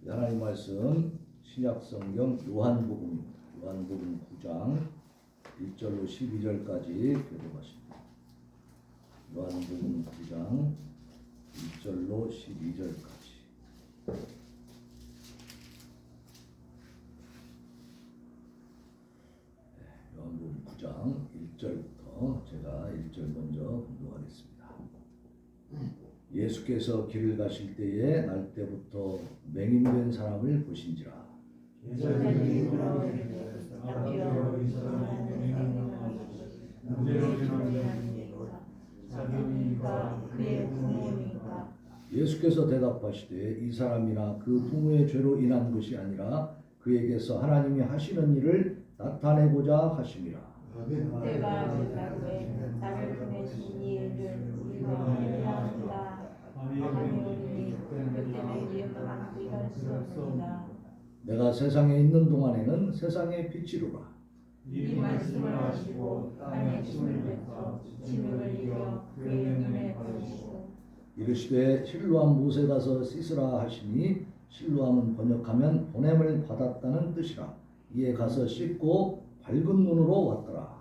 하나님 말씀 신약성경 요한복음입니다. 요한복음 9장 1절로 12절까지 교독하십니다. 요한복음 9장 1절로 12절까지. 요한복음 9장 1절부터 제가 1절 먼저 공독하겠습니다. 예수께서 길을 가실 때에 날 때부터 맹인된 사람을 보신지라. 예수께서 대답하시되 이 사람이나 그 부모의 죄로 인한 것이 아니라 그에게서 하나님이 하시는 일을 나타내고자 하심이라. 내가 나를 보내신 이 일을 우리가 알리라. 아멘. 그때는 우리가 안고 일할 수 없습니다. 내가 세상에 있는 동안에는 세상의 빛이로라. 이 말씀을 하시고 땅에 침을 뱉어 짐을 이겨 그의 눈에 버리시고 이르시되 실로암 못에 가서 씻으라 하시니 실로암은 번역하면 보냄을 받았다는 뜻이라. 이에 가서 씻고 밝은 눈으로 왔더라.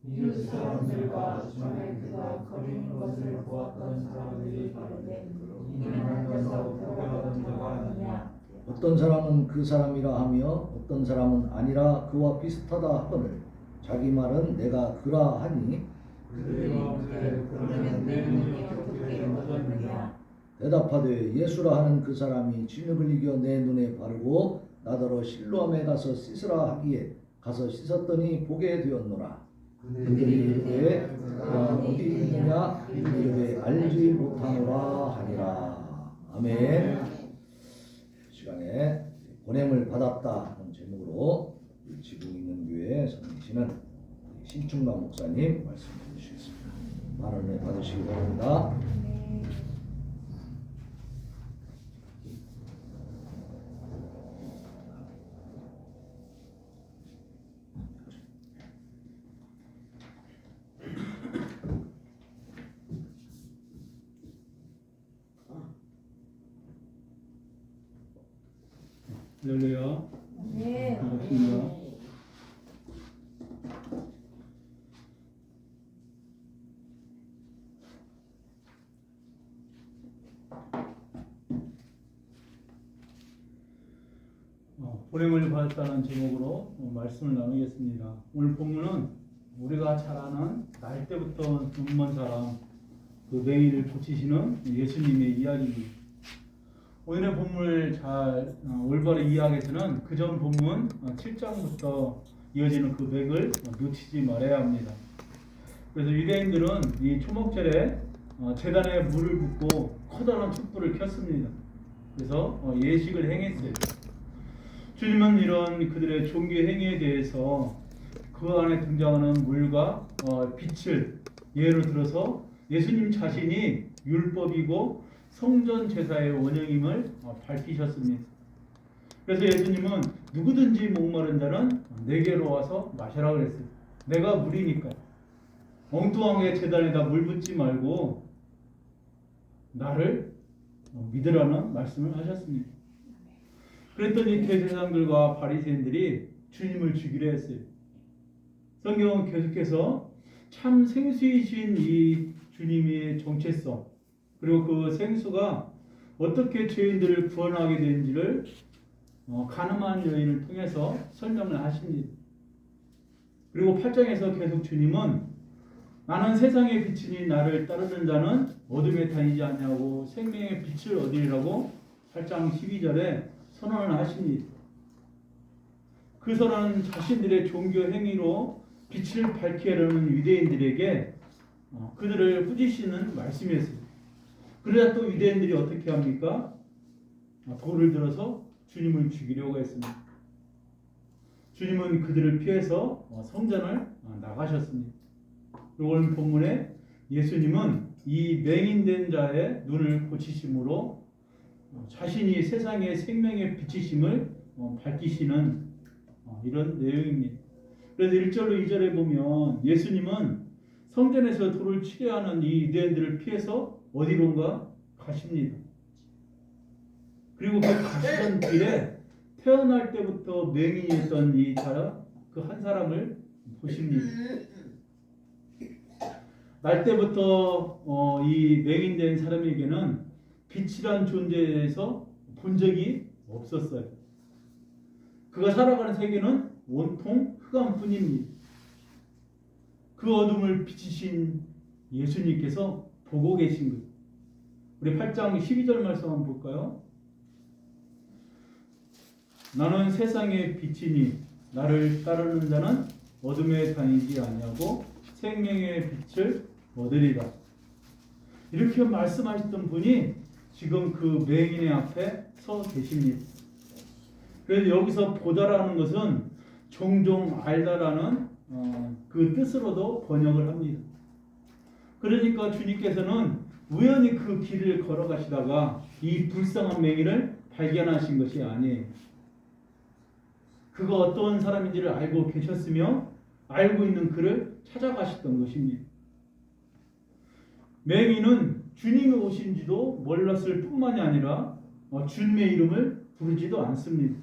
이웃 사람들과 전에 그가 거리는 것을 보았던 사람들이 가로되 이는 앉아서 보아던 자가 아니냐. 어떤 사람은 그 사람이라 하며 어떤 사람은 아니라 그와 비슷하다 하거늘 자기 말은 내가 그라 하니 그러면 내 눈이 어떻게 어두웠느냐. 대답하되 예수라 하는 그 사람이 진흙을 이겨 내 눈에 바르고 나더러 실로암에 가서 씻으라 하기에 가서 씻었더니 보게 되었노라. 그들이 이르되 그가 어디 있느냐 이르되 알지 못하노라 하니라. 아멘. 시간에 보냄을 받았다 하는 제목으로 지금 있는 교회 섬기시는 신충남 목사님 말씀해 주시겠습니다. 많은 은혜 받으시기 바랍니다. 할렐루야. 네. 반갑습니다. 보냄을 받았다는 제목으로 말씀을 나누겠습니다. 오늘 본문은 우리가 잘 아는 날 때부터 눈먼 사람, 그 맹인을 고치시는 예수님의 이야기입니다. 오늘의 본문을 잘 올바로 이해하기 위해서는 그 전 본문 7장부터 이어지는 그 맥을 놓치지 말아야 합니다. 그래서 유대인들은 이 초목절에 제단에 물을 붓고 커다란 촛불을 켰습니다. 그래서 예식을 행했어요. 주님은 이런 그들의 종교 행위에 대해서 그 안에 등장하는 물과 빛을 예로 들어서 예수님 자신이 율법이고 성전 제사의 원형임을 밝히셨습니다. 그래서 예수님은 누구든지 목마른 자는 내게로 와서 마시라 그랬어요. 내가 물이니까 엉뚱하게 제단에다 물 붓지 말고 나를 믿으라는 말씀을 하셨습니다. 그랬더니 대제사장들과 바리새인들이 주님을 죽이려 했어요. 성경은 계속해서 참 생수이신 이 주님의 정체성, 그리고 그 생수가 어떻게 죄인들을 구원하게 되는지를 가늠한 여인을 통해서 설명을 하십니다. 그리고 8장에서 계속 주님은 나는 세상의 빛이니 나를 따르는 자는 어둠에 다니지 않냐고 생명의 빛을 얻으리라고 8장 12절에 선언을 하십니다. 그 선언은 자신들의 종교 행위로 빛을 밝히려는 유대인들에게 그들을 꾸짖으시는 말씀이었습니다. 그러자 또 유대인들이 어떻게 합니까? 돌을 들어서 주님을 죽이려고 했습니다. 주님은 그들을 피해서 성전을 나가셨습니다. 그리고 오늘 본문에 예수님은 이 맹인된 자의 눈을 고치심으로 자신이 세상의 생명의 빛이심을 밝히시는 이런 내용입니다. 그래서 1절로 2절에 보면 예수님은 성전에서 돌을 치려 하는 이 유대인들을 피해서 어디론가 가십니다. 그리고 그 가시던 길에 태어날 때부터 맹인이었던 이 사람, 그 한 사람을 보십니다. 날 때부터 이 맹인된 사람에게는 빛이란 존재에 대해서 본 적이 없었어요. 그가 살아가는 세계는 온통 흑암뿐입니다. 그 어둠을 비치신 예수님께서 보고 계신 거예요. 우리 8장 12절 말씀 한번 볼까요? 나는 세상의 빛이니 나를 따르는 자는 어둠에 다니지 아니하고 생명의 빛을 얻으리라. 이렇게 말씀하셨던 분이 지금 그 맹인의 앞에 서 계십니다. 그래서 여기서 보다라는 것은 종종 알다라는 그 뜻으로도 번역을 합니다. 그러니까 주님께서는 우연히 그 길을 걸어가시다가 이 불쌍한 맹인을 발견하신 것이 아니에요. 그가 어떤 사람인지를 알고 계셨으며 알고 있는 그를 찾아가셨던 것입니다. 맹인은 주님이 오신지도 몰랐을 뿐만이 아니라 주님의 이름을 부르지도 않습니다.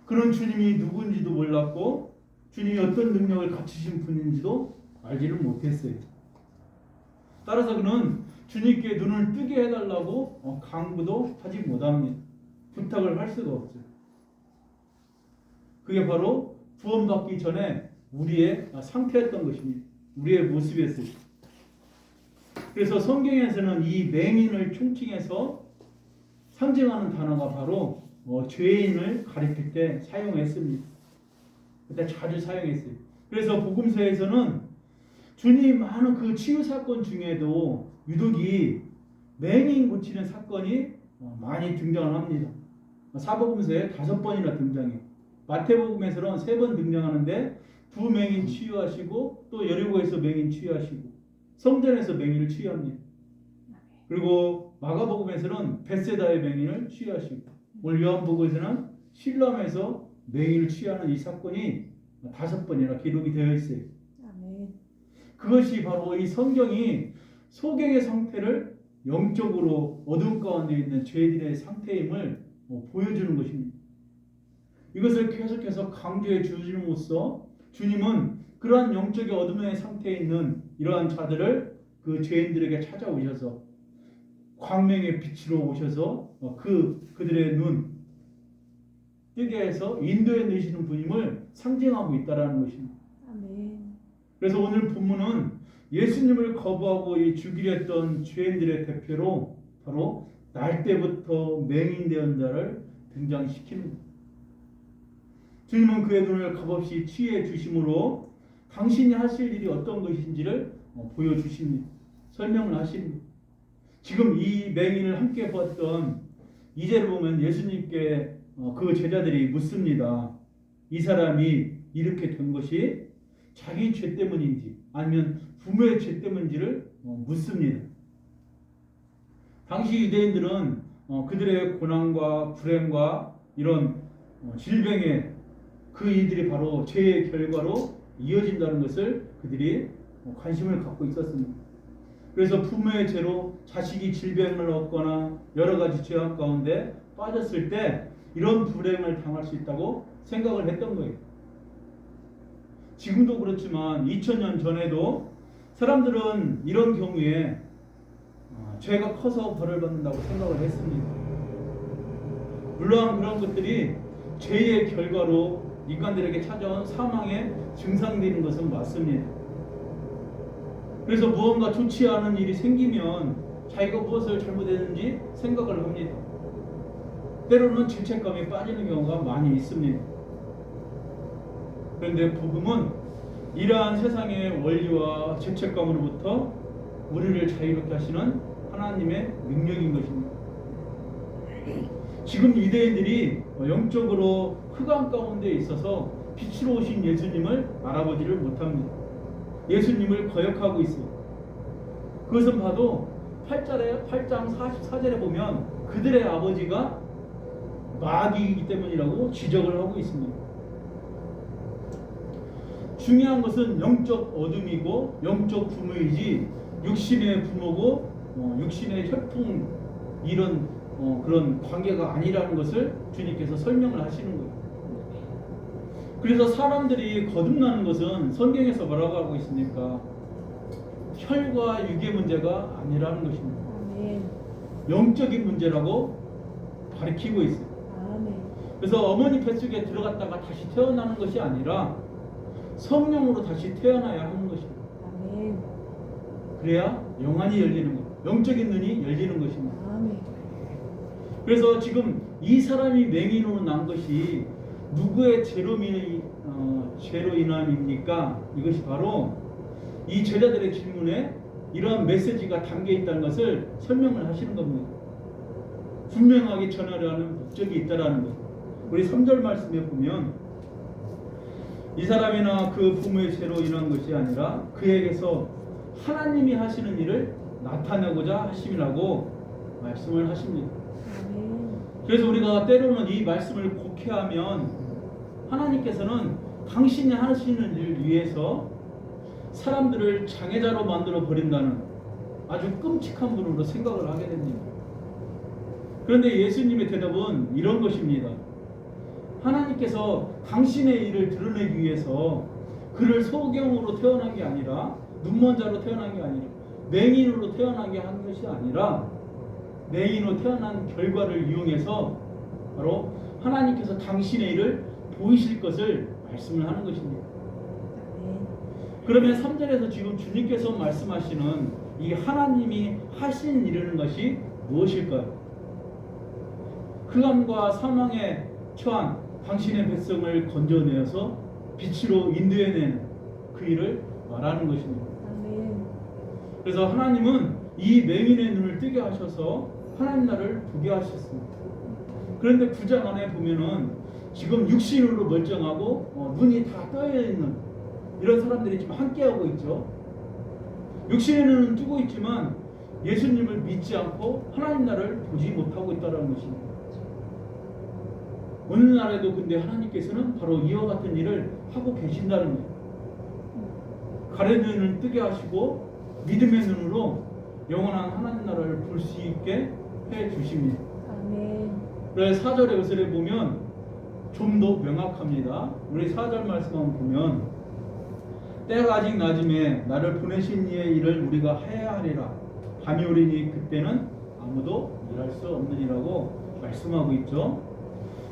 그런 주님이 누군지도 몰랐고 주님이 어떤 능력을 갖추신 분인지도 알지를 못했어요. 따라서 그는 주님께 눈을 뜨게 해달라고 강구도 하지 못합니다. 부탁을 할 수가 없어요. 그게 바로 구원받기 전에 우리의 상태였던 것입니다. 우리의 모습이었어요. 그래서 성경에서는 이 맹인을 총칭해서 상징하는 단어가 바로 죄인을 가리킬 때 사용했습니다. 그때 자주 사용했어요. 그래서 복음서에서는 주님이 많은 그 치유 사건 중에도 유독이 맹인 고치는 사건이 많이 등장을 합니다. 사복음서에 5번이나 등장해요. 마태복음에서는 3번 등장하는데 2 맹인 치유하시고 또 여리고에서 맹인 치유하시고 성전에서 맹인을 치유합니다. 그리고 마가복음에서는 벳세다의 맹인을 치유하시고 오늘 요한복음에서는 실로암에서 맹인을 치유하는 이 사건이 5번이나 기록이 되어 있어요. 그것이 바로 이 성경이 소경의 상태를 영적으로 어둠 가운데 있는 죄인의 상태임을 보여주는 것입니다. 이것을 계속해서 강조해 주심으로써 주님은 그러한 영적인 어둠의 상태에 있는 이러한 자들을 그 죄인들에게 찾아오셔서 광명의 빛으로 오셔서 그들의 눈 뜨게 해서 인도해 내시는 분임을 상징하고 있다라는 것입니다. 아멘. 그래서 오늘 본문은 예수님을 거부하고 죽이려 했던 죄인들의 대표로 바로 날 때부터 맹인되었던 자를 등장시킵니다. 주님은 그의 눈을 값없이 치유해 주심으로 당신이 하실 일이 어떤 것인지를 보여주십니다. 설명을 하십니다. 지금 이 맹인을 함께 보았던 이제를 보면 예수님께 그 제자들이 묻습니다. 이 사람이 이렇게 된 것이 자기 죄 때문인지 아니면 부모의 죄 때문인지를 묻습니다. 당시 유대인들은 그들의 고난과 불행과 이런 질병의 그 일들이 바로 죄의 결과로 이어진다는 것을 그들이 관심을 갖고 있었습니다. 그래서 부모의 죄로 자식이 질병을 얻거나 여러 가지 죄악 가운데 빠졌을 때 이런 불행을 당할 수 있다고 생각을 했던 거예요. 지금도 그렇지만 2000년 전에도 사람들은 이런 경우에 죄가 커서 벌을 받는다고 생각을 했습니다. 물론 그런 것들이 죄의 결과로 인간들에게 찾아온 사망의 증상되는 것은 맞습니다. 그래서 무언가 좋지 않은 일이 생기면 자기가 무엇을 잘못했는지 생각을 합니다. 때로는 죄책감에 빠지는 경우가 많이 있습니다. 그런데 복음은 이러한 세상의 원리와 죄책감으로부터 우리를 자유롭게 하시는 하나님의 능력인 것입니다. 지금 유대인들이 영적으로 흑암 가운데 있어서 빛으로 오신 예수님을 알아보지를 못합니다. 예수님을 거역하고 있어요. 그것은 봐도 8장 44절에 보면 그들의 아버지가 마귀이기 때문이라고 지적을 하고 있습니다. 중요한 것은 영적 어둠이고 영적 부모이지 육신의 부모고 육신의 혈통 이런 그런 관계가 아니라는 것을 주님께서 설명을 하시는 거예요. 그래서 사람들이 거듭나는 것은 성경에서 뭐라고 하고 있습니까? 혈과 육의 문제가 아니라는 것입니다. 아멘. 영적인 문제라고 가르치고 있어요. 아멘. 그래서 어머니 뱃속에 들어갔다가 다시 태어나는 것이 아니라 성령으로 다시 태어나야 하는 것입니다. 아멘. 그래야 영안이 열리는 거예요. 영적인 눈이 열리는 것입니다. 아멘. 그래서 지금 이 사람이 맹인으로 난 것이 누구의 죄로 인함입니까? 이것이 바로 이 제자들의 질문에 이러한 메시지가 담겨 있다는 것을 설명을 하시는 겁니다. 분명하게 전하려는 목적이 있다라는 것. 우리 3절 말씀에 보면 이 사람이나 그 부모의 죄로 인한 것이 아니라 그에게서 하나님이 하시는 일을 나타내고자 하심이라고 말씀을 하십니다. 아멘. 그래서 우리가 때로는 이 말씀을 곡해하면 하나님께서는 당신이 하시는 일을 위해서 사람들을 장애자로 만들어 버린다는 아주 끔찍한 분으로 생각을 하게 됩니다. 그런데 예수님의 대답은 이런 것입니다. 하나님께서 당신의 일을 드러내기 위해서 그를 소경으로 태어난 게 아니라 눈먼 자로 태어난 게 아니라 맹인으로 태어나게 한 것이 아니라 맹인으로 태어난 결과를 이용해서 바로 하나님께서 당신의 일을 보이실 것을 말씀을 하는 것입니다. 그러면 3절에서 지금 주님께서 말씀하시는 이 하나님이 하신 일이라는 것이 무엇일까요? 흑암과 사망에 처한 당신의 백성을 건져내어서 빛으로 인도해내는 그 일을 말하는 것입니다. 아멘. 그래서 하나님은 이 맹인의 눈을 뜨게 하셔서 하나님 나라를 보게 하셨습니다. 그런데 9장 안에 보면은 지금 육신으로 멀쩡하고 눈이 다 떠여 있는 이런 사람들이 지금 함께하고 있죠. 육신의 눈은 뜨고 있지만 예수님을 믿지 않고 하나님 나라를 보지 못하고 있다는 것입니다. 오늘날에도 근데 하나님께서는 바로 이와 같은 일을 하고 계신다는 거예요. 가래 눈을 뜨게 하시고 믿음의 눈으로 영원한 하나님 나라를 볼 수 있게 해 주십니다. 아멘. 그래서 4절의 의설에 보면 좀 더 명확합니다. 우리 4절 말씀 한번 보면 때가 아직 낮음에 나를 보내신 이의 일을 우리가 해야 하리라. 밤이 오리니 그때는 아무도 일할 수 없느니라고 말씀하고 있죠.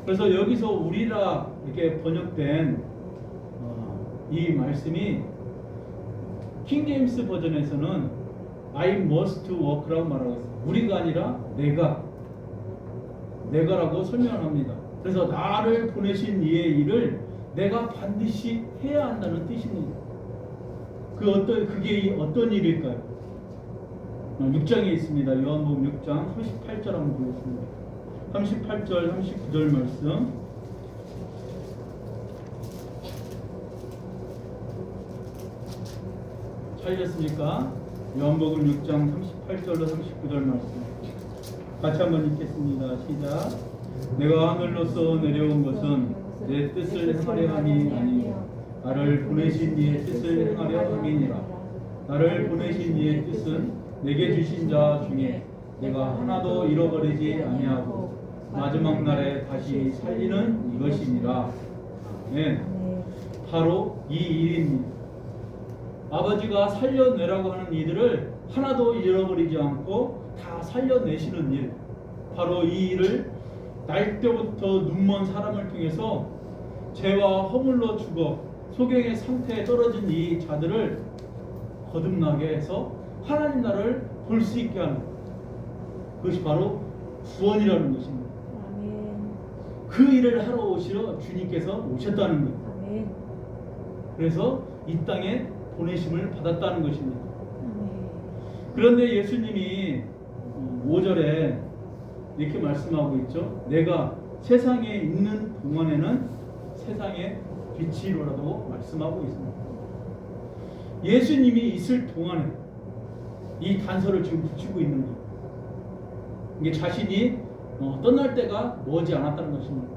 그래서 여기서 우리라 이렇게 번역된 이 말씀이 킹제임스 버전에서는 I must work라고 말하고 있어요. 우리가 아니라 내가라고 설명을 합니다. 그래서 나를 보내신 이의 일을 내가 반드시 해야 한다는 뜻입니다. 그게 어떤 일일까요? 6장에 있습니다. 요한복음 6장 38절 한번 보겠습니다. 38절 39절 말씀 찾으셨습니까? 요한복음 6장 38절로 39절 말씀 같이 한번 읽겠습니다. 시작. 내가 하늘로서 내려온 것은 내 뜻을 행하려 함이 아니고 나를 보내신 이의 뜻을 행하려 함이니라. 나를 보내신 이의 뜻은 내게 주신 자 중에 내가 하나도 잃어버리지 아니하고 마지막 날에 다시 살리는 이것이니라. 아멘. 바로 이 일입니다. 아버지가 살려내라고 하는 이들을 하나도 잃어버리지 않고 다 살려내시는 일, 바로 이 일을 날 때부터 눈먼 사람을 통해서 죄와 허물로 죽어 소경의 상태에 떨어진 이 자들을 거듭나게 해서 하나님 나라를 볼 수 있게 하는 그것이 바로 구원이라는 것입니다. 아멘. 그 일을 하러 오시러 주님께서 오셨다는 거예요. 아멘. 그래서 이 땅에 보내심을 받았다는 것입니다. 아멘. 그런데 예수님이 5절에 이렇게 말씀하고 있죠. 내가 세상에 있는 동안에는 세상의 빛이로라고 말씀하고 있습니다. 예수님이 있을 동안에 이 단서를 지금 붙이고 있는 거예요. 이게 자신이 떠날 때가 머지 않았다는 것입니다.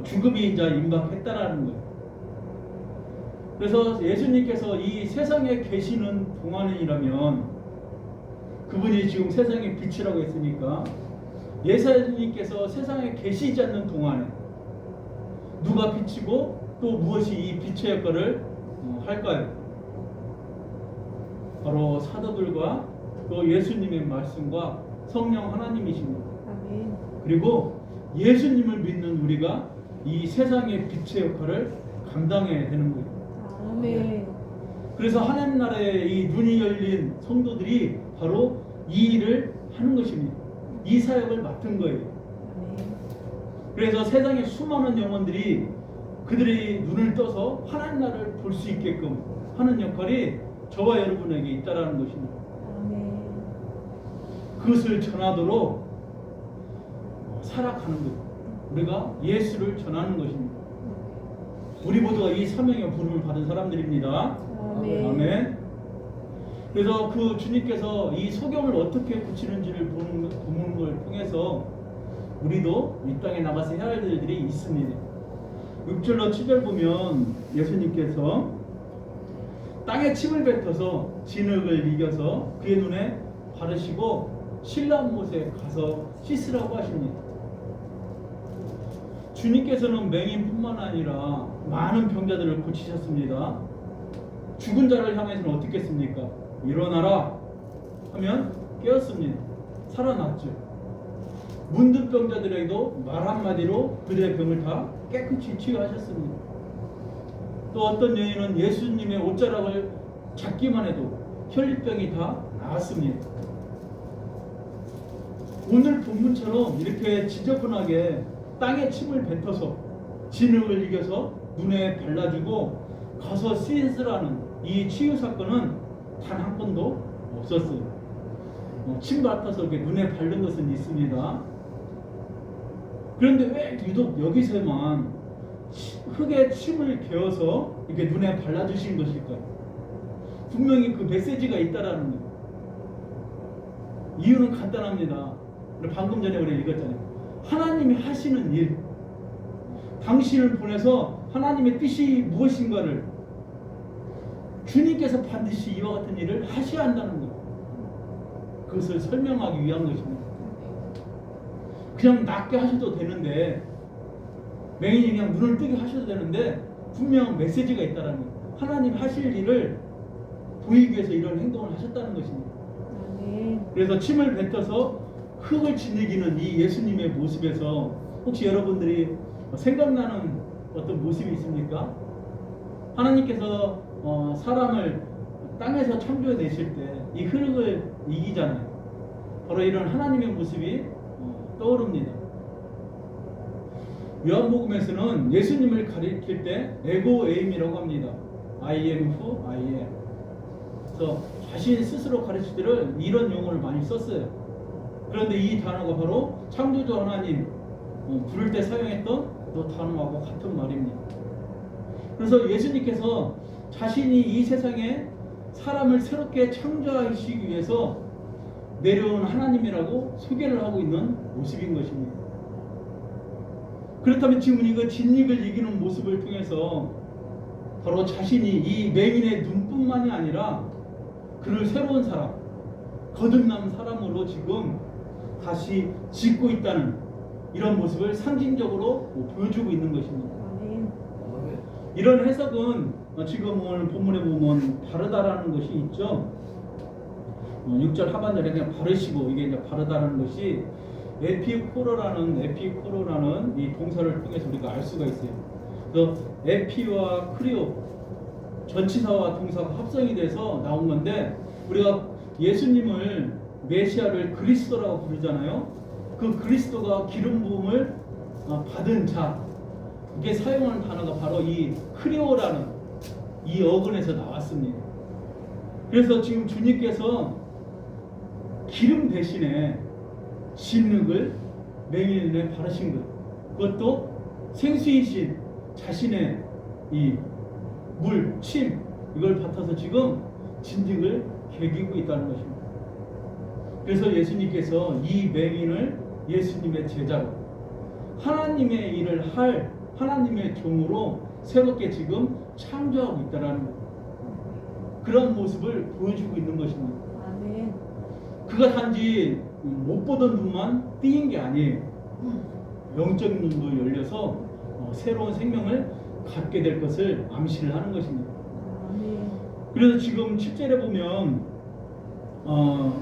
죽음이 이제 임박했다라는 거예요. 그래서 예수님께서 이 세상에 계시는 동안이라면 그분이 지금 세상의 빛이라고 했으니까 예수님께서 세상에 계시지 않는 동안에 누가 비치고 또 무엇이 이 빛의 역할을 할까요? 바로 사도들과 또 예수님의 말씀과 성령 하나님이십니다. 아멘. 그리고 예수님을 믿는 우리가 이 세상의 빛의 역할을 감당해야 되는 거예요. 아멘. 그래서 하나님 나라의 이 눈이 열린 성도들이 바로 이 일을 하는 것입니다. 이 사역을 맡은 거예요. 아멘. 그래서 세상의 수많은 영혼들이 그들의 눈을 떠서 하나님 나라를 볼 수 있게끔 하는 역할이 저와 여러분에게 있다라는 것입니다. 아멘. 그것을 전하도록 살아가는 것. 우리가 예수를 전하는 것입니다. 우리 모두가 이 사명의 부름을 받은 사람들입니다. 아멘. 아멘. 그래서 그 주님께서 이 소경을 어떻게 고치는지를 보는 걸 통해서 우리도 이 땅에 나가서 해야 할 일들이 있습니다. 6절로 7절 보면 예수님께서 땅에 침을 뱉어서 진흙을 이겨서 그의 눈에 바르시고 신랑 못에 가서 씻으라고 하십니다. 주님께서는 맹인뿐만 아니라 많은 병자들을 고치셨습니다. 죽은 자를 향해서는 어떻게 했습니까? 일어나라 하면 깨었습니다. 살아났죠. 문둥병자들에게도 말 한마디로 그들의 병을 다 깨끗이 치유하셨습니다. 또 어떤 여인은 예수님의 옷자락을 잡기만 해도 혈류병이 다 나았습니다. 오늘 본문처럼 이렇게 지저분하게 땅에 침을 뱉어서 진흙을 이겨서 눈에 발라주고 가서 씻으라는 이 치유 사건은 단 한 번도 없었어요. 침 맡아서 이렇게 눈에 바른 것은 있습니다. 그런데 왜 유독 여기서만 흙에 침을 개어서 이렇게 눈에 발라주신 것일까요? 분명히 그 메시지가 있다라는 거예요. 이유는 간단합니다. 방금 전에 우리 읽었잖아요. 하나님이 하시는 일, 당신을 보내서 하나님의 뜻이 무엇인가를 주님께서 반드시 이와 같은 일을 하셔야 한다는 것, 그것을 설명하기 위한 것입니다. 그냥 낫게 하셔도 되는데, 맹인이 그냥 눈을 뜨게 하셔도 되는데 분명 메시지가 있다는 거예요. 하나님 하실 일을 보이기 위해서 이런 행동을 하셨다는 것입니다. 아멘. 그래서 침을 뱉어서 흙을 짓이기는 이 예수님의 모습에서 혹시 여러분들이 생각나는 어떤 모습이 있습니까? 하나님께서 사람을 땅에서 창조해내실 때 이 흙을 이기잖아요. 바로 이런 하나님의 모습이 떠오릅니다. 요한복음에서는 예수님을 가리킬 때 에고 에임이라고 합니다. I am who I am. 그래서 자신 스스로 가르칠 때를 이런 용어를 많이 썼어요. 그런데 이 단어가 바로 창조주 하나님 부를 때 사용했던 그 단어하고 같은 말입니다. 그래서 예수님께서 자신이 이 세상에 사람을 새롭게 창조하시기 위해서 내려온 하나님이라고 소개를 하고 있는 모습인 것입니다. 그렇다면 지금 이거 진흙을 이기는 모습을 통해서 바로 자신이 이 맹인의 눈뿐만이 아니라 그를 새로운 사람, 거듭난 사람으로 지금 다시 짓고 있다는 이런 모습을 상징적으로 보여주고 있는 것입니다. 아멘. 이런 해석은 지금 오늘 본문에 보면 바르다라는 것이 있죠. 6절 하반절에 그냥 바르시고, 이게 이제 바르다라는 것이 에피코로라는 이 동사를 통해서 우리가 알 수가 있어요. 그래서 에피와 크리오 전치사와 동사가 합성이 돼서 나온 건데, 우리가 예수님을 메시아를 그리스도라고 부르잖아요. 그 그리스도가 기름 부음을 받은 자, 이게 사용하는 단어가 바로 이 크리오라는 이 어근에서 나왔습니다. 그래서 지금 주님께서 기름 대신에 진흙을 맹인에 바르신 것, 그것도 생수이신 자신의 이 물, 침, 이걸 받아서 지금 진흙을 개기고 있다는 것입니다. 그래서 예수님께서 이 맹인을 예수님의 제자로, 하나님의 일을 할 하나님의 종으로 새롭게 지금 창조하고 있다는 그런 모습을 보여주고 있는 것입니다. 아멘. 그가 단지 못 보던 눈만 띄인 게 아니에요. 영적인 눈도 열려서 새로운 생명을 갖게 될 것을 암시를 하는 것입니다. 그래서 지금 7절에 보면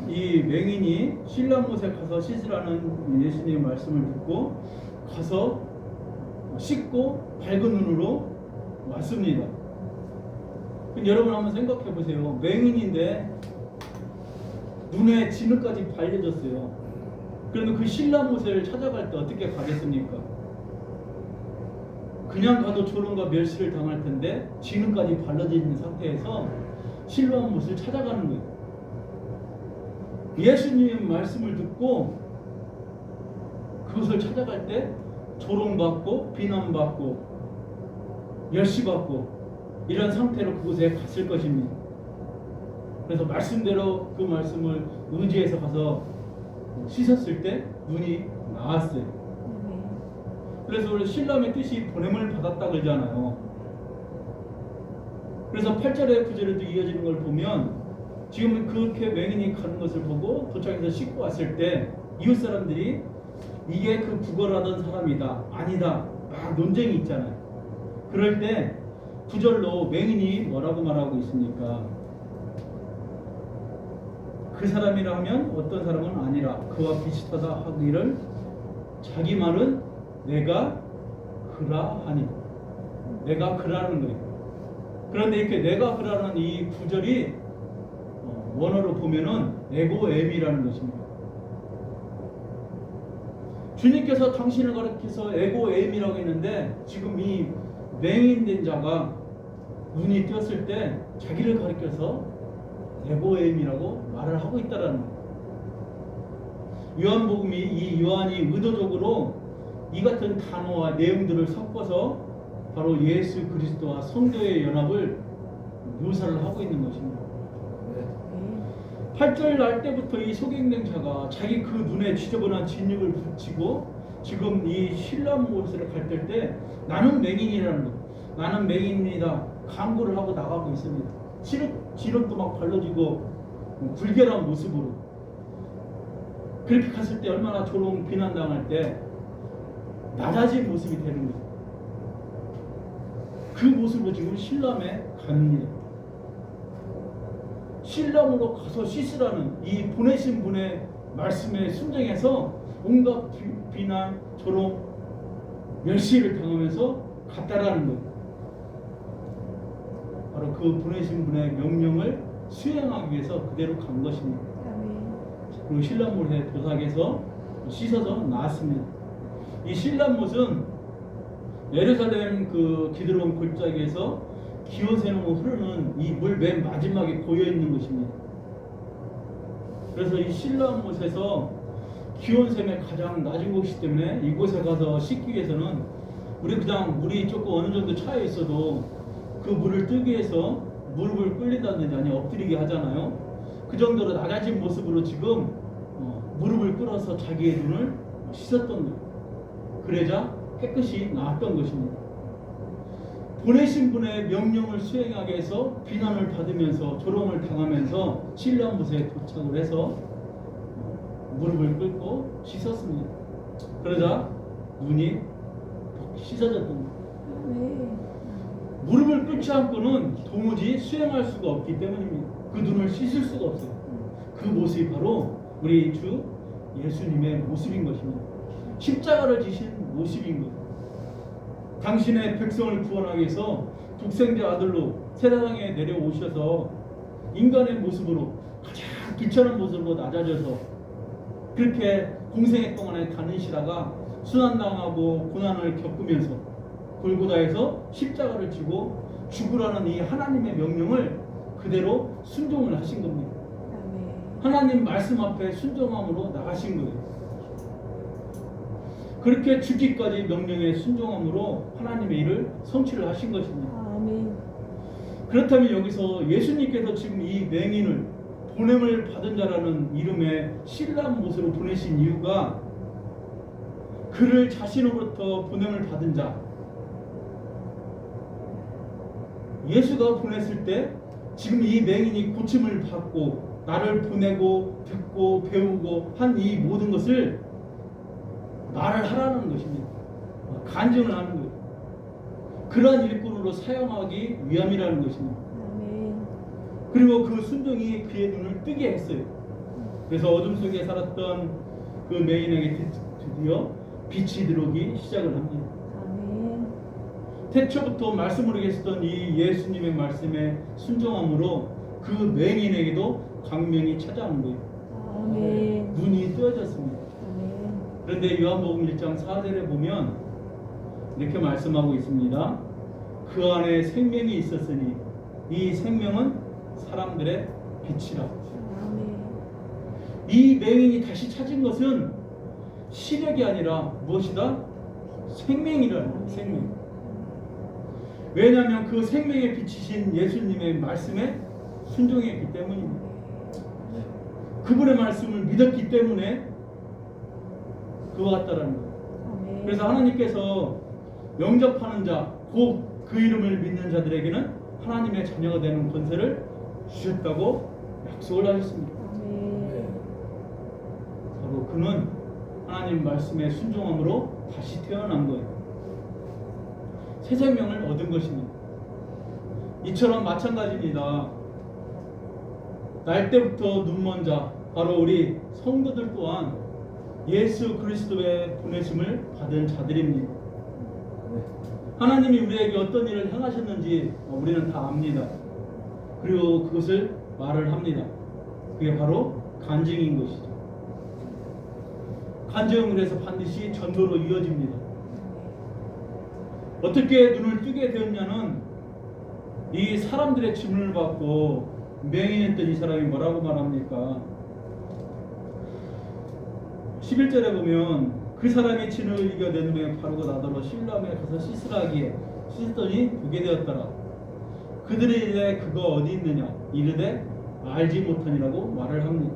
이 맹인이 신랑못에 가서 씻으라는 예수님의 말씀을 듣고 가서 씻고 밝은 눈으로 왔습니다. 여러분 한번 생각해 보세요. 맹인인데 눈에 진흙까지 발려졌어요. 그러면 그 신랑못을 찾아갈 때 어떻게 가겠습니까? 그냥 가도 조롱과 멸시를 당할 텐데 진흙까지 발라져 있는 상태에서 신랑못을 찾아가는 거예요. 예수님 말씀을 듣고 그것을 찾아갈 때 조롱받고 비난받고 멸시받고 이런 상태로 그곳에 갔을 것입니다. 그래서 말씀대로 그 말씀을 의지해서 가서 씻었을 때 눈이 나았어요. 그래서 우리 신랑의 뜻이 보냄을 받았다 그러잖아요. 그래서 8절에 9절에도 이어지는 걸 보면 지금 그렇게 맹인이 가는 것을 보고 도착해서 씻고 왔을 때 이웃 사람들이 이게 그 구걸하던 사람이다 아니다 막 논쟁이 있잖아요. 그럴 때 9절로 맹인이 뭐라고 말하고 있습니까? 그 사람이라 하면 어떤 사람은 아니라 그와 비슷하다 하기를 자기 말은 내가 그라하니 내가 그라는 거예요. 그런데 이렇게 내가 그라는 이 구절이 원어로 보면은 에고엠이라는 것입니다. 주님께서 당신을 가리켜서 에고엠이라고 했는데 지금 이 맹인된 자가 눈이 떴을 때 자기를 가리켜서 에고엠이라고 말을 하고 있다라는 거예요. 요한복음이 이 요한이 의도적으로 이 같은 단어와 내용들을 섞어서 바로 예수 그리스도와 성도의 연합을 묘사를 하고 있는 것입니다. 8절 날 때부터 이 소경된 자가 자기 그 눈에 지저분한 진흙을 붙이고 지금 이 신랑못을 갈 때 나는 맹인이라는 것, 나는 맹인이다 강구를 하고 나가고 있습니다. 지름도 막 발라지고 불결한 모습으로 그렇게 갔을 때 얼마나 조롱 비난당할 때 낮아진 모습이 되는 거예요. 그 모습으로 지금 신랑에 갑니다. 신랑으로 가서 씻으라는 이 보내신 분의 말씀에 순종해서 온갖 비난, 조롱, 멸시를 당하면서 갔다라는 것. 바로 그 보내신 분의 명령을 수행하기 위해서 그대로 간 것입니다. 그리고 신랑못에 도착해서 씻어서 나왔습니다. 이 신랑못은 예루살렘 그 기드론 골짜기에서 기온샘으로 흐르는 이 물 맨 마지막에 고여 있는 것입니다. 그래서 이 신랑못에서 기온샘의 가장 낮은 곳이기 때문에 이곳에 가서 씻기 위해서는 우리 그냥 물이 조금 어느 정도 차여 있어도 그 물을 뜨기 위해서 무릎을 꿇린다든지 아니 엎드리게 하잖아요. 그 정도로 낮아진 모습으로 지금 무릎을 꿇어서 자기의 눈을 씻었던 거예요. 그러자 깨끗이 나았던 것입니다. 보내신 분의 명령을 수행하게 해서 비난을 받으면서 조롱을 당하면서 신랑못에 도착을 해서 무릎을 꿇고 씻었습니다. 그러자 눈이 씻어졌던 거예요. 무릎을 꿇지 않고는 도무지 수행할 수가 없기 때문입니다. 그 눈을 씻을 수가 없어요. 그 모습이 바로 우리 주 예수님의 모습인 것입니다. 십자가를 지신 모습인 것. 당신의 백성을 구원하기 위해서 독생자 아들로 세상에 내려오셔서 인간의 모습으로 가장 비천한 모습으로 낮아져서 그렇게 공생애 동안에 다니시다가 순환당하고 고난을 겪으면서 골고다에서 십자가를 지고 죽으라는 이 하나님의 명령을 그대로 순종을 하신 겁니다. 하나님 말씀 앞에 순종함으로 나가신 거예요. 그렇게 죽기까지 명령에 순종함으로 하나님의 일을 성취를 하신 것입니다. 아멘. 그렇다면 여기서 예수님께서 지금 이 맹인을 보냄을 받은 자라는 이름의 신랑못으로 보내신 이유가 그를 자신으로부터 보냄을 받은 자 예수가 보냈을 때 지금 이 맹인이 고침을 받고 나를 보내고 듣고 배우고 한 이 모든 것을 말을 하라는 것입니다. 간증을 하는 거예요. 그러한 일꾼으로 사용하기 위함이라는 것입니다. 아멘. 그리고 그 순종이 그의 눈을 뜨게 했어요. 그래서 어둠 속에 살았던 그 맹인에게 드디어 빛이 들어오기 시작을 합니다. 아멘. 태초부터 말씀으로 계셨던 이 예수님의 말씀에 순종함으로 그 맹인에게도 광명이 찾아온 거예요. 아멘. 눈이 뜨어졌습니다. 아멘. 그런데 요한복음 1장 4절에 보면 이렇게 말씀하고 있습니다. 그 안에 생명이 있었으니 이 생명은 사람들의 빛이라. 아멘. 이 맹인이 다시 찾은 것은 시력이 아니라 무엇이다? 생명이라는 거예요. 생명. 왜냐하면 그 생명의 빛이신 예수님의 말씀에 순종했기 때문입니다. 그분의 말씀을 믿었기 때문에 그와 같다라는 거예요. 아멘. 그래서 하나님께서 영접하는 자, 곧 그 이름을 믿는 자들에게는 하나님의 자녀가 되는 권세를 주셨다고 약속을 하셨습니다. 아멘. 바로 그는 하나님 말씀에 순종함으로 다시 태어난 거예요. 새 생명을 얻은 것입니다. 이처럼 마찬가지입니다. 날 때부터 눈먼 자, 바로 우리 성도들 또한 예수 그리스도의 보내심을 받은 자들입니다. 하나님이 우리에게 어떤 일을 행하셨는지 우리는 다 압니다. 그리고 그것을 말을 합니다. 그게 바로 간증인 것이죠. 간증을 해서 반드시 전도로 이어집니다. 어떻게 눈을 뜨게 되었냐는 이 사람들의 질문을 받고 맹인했던 이 사람이 뭐라고 말합니까? 11절에 보면 그 사람이 진을 이겨 내 눈에 바르고 나더러 실로암에 가서 씻으라 하기에 씻었더니 보게 되었더라. 그들이 이르되 그거 어디 있느냐 이르되 알지 못하니라고 말을 합니다.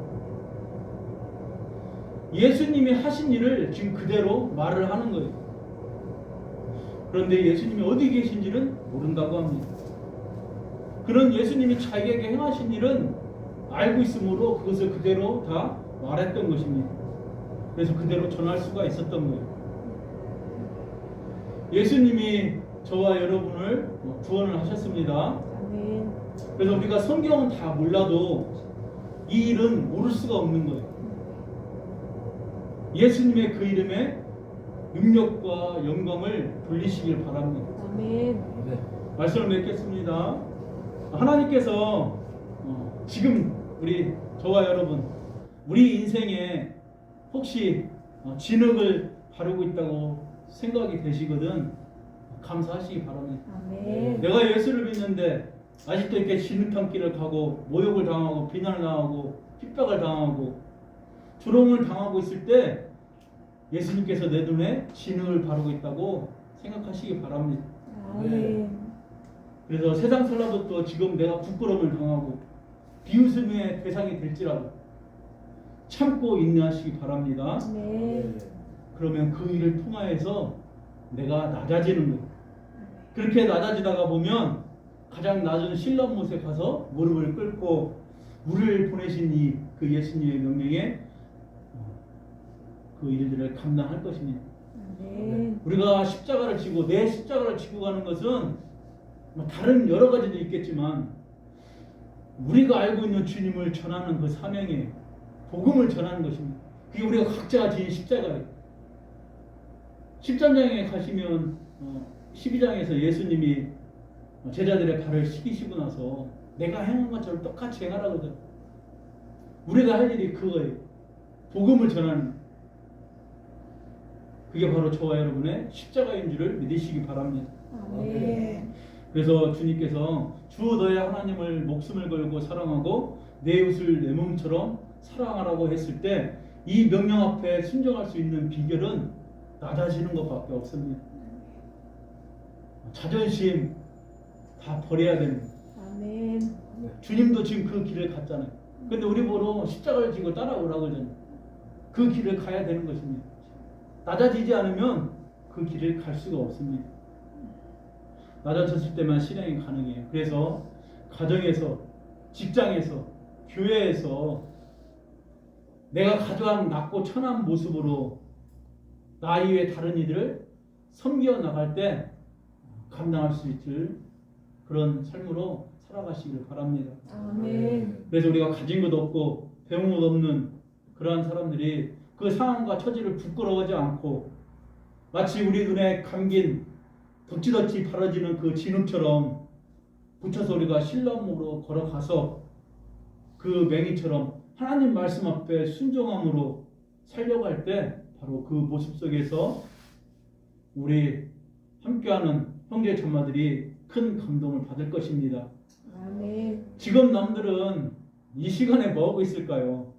예수님이 하신 일을 지금 그대로 말을 하는 거예요. 그런데 예수님이 어디 계신지는 모른다고 합니다. 그런 예수님이 자기에게 행하신 일은 알고 있으므로 그것을 그대로 다 말했던 것입니다. 그래서 그대로 전할 수가 있었던 거예요. 예수님이 저와 여러분을 구원을 하셨습니다. 아멘. 그래서 우리가 성경은 다 몰라도 이 일은 모를 수가 없는 거예요. 예수님의 그 이름에 능력과 영광을 돌리시길 바랍니다. 아멘. 말씀을 맺겠습니다. 하나님께서 지금 우리 저와 여러분 우리 인생에 혹시 진흙을 바르고 있다고 생각이 되시거든 감사하시기 바랍니다. 아멘. 내가 예수를 믿는데 아직도 이렇게 진흙탕 길을 가고 모욕을 당하고 비난을 당하고 핍박을 당하고 조롱을 당하고 있을 때 예수님께서 내 눈에 진흙을 바르고 있다고 생각하시기 바랍니다. 아멘. 그래서 세상 살라부터 지금 내가 부끄러움을 당하고 비웃음의 대상이 될지라도 참고 인내하시기 바랍니다. 아멘. 그러면 그 일을 통하여서 내가 낮아지는 거예요. 그렇게 낮아지다가 보면 가장 낮은 신라못에 가서 무릎을 꿇고 우리를 보내신 그 예수님의 명령에 그 일들을 감당할 것입니다. 아멘. 우리가 십자가를 지고 내 십자가를 지고 가는 것은 다른 여러 가지도 있겠지만 우리가 알고 있는 주님을 전하는 그 사명에 복음을 전하는 것입니다. 그게 우리가 각자가 지닌 십자가예요. 10장에 가시면 12장에서 예수님이 제자들의 발을 씻기시고 나서 내가 행한 것처럼 똑같이 행하라고 그러죠. 우리가 할 일이 그거예요. 복음을 전하는. 그게 바로 저와 여러분의 십자가인 줄을 믿으시기 바랍니다. 아멘. 그래서 주님께서 주 너의 하나님을 목숨을 걸고 사랑하고 내 이웃을 내 몸처럼 사랑하라고 했을 때 이 명령 앞에 순종할 수 있는 비결은 낮아지는 것밖에 없습니다. 자존심 다 버려야 됩니다. 아멘. 주님도 지금 그 길을 갔잖아요. 근데 우리 보러 십자가를 지고 따라오라고 그러잖아요. 그 길을 가야 되는 것입니다. 낮아지지 않으면 그 길을 갈 수가 없습니다. 낮아졌을 때만 실행이 가능해요. 그래서 가정에서, 직장에서, 교회에서 내가 가져간 낮고 천한 모습으로 나 이외에 다른 이들을 섬겨 나갈 때 감당할 수 있을 그런 삶으로 살아가시기를 바랍니다. 아멘. 그래서 우리가 가진 것 없고 배운 것 없는 그러한 사람들이 그 상황과 처지를 부끄러워하지 않고 마치 우리 눈에 감긴 덧지덧지 바라지는 그 진흙처럼 붙여서 우리가 신랑으로 걸어가서 그 맹이처럼 하나님 말씀 앞에 순종함으로 살려갈 때 바로 그 모습 속에서 우리 함께하는 형제 자매들이 큰 감동을 받을 것입니다. 아멘. 지금 남들은 이 시간에 뭐 하고 있을까요?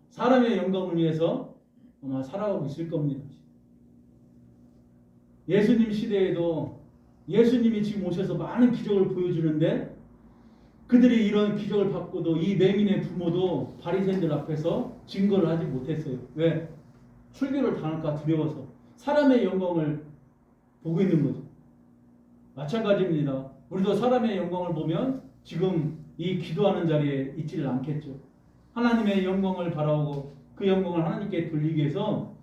사람의 영광을 위해서 아마 살아가고 있을 겁니다. 예수님 시대에도 예수님이 지금 오셔서 많은 기적을 보여주는데 그들이 이런 기적을 받고도 이 맹인의 부모도 바리새인들 앞에서 증거를 하지 못했어요. 왜? 출교를 당할까 두려워서 사람의 영광을 보고 있는 거죠. 마찬가지입니다. 우리도 사람의 영광을 보면 지금 이 기도하는 자리에 있지를 않겠죠. 하나님의 영광을 바라보고 그 영광을 하나님께 돌리기 위해서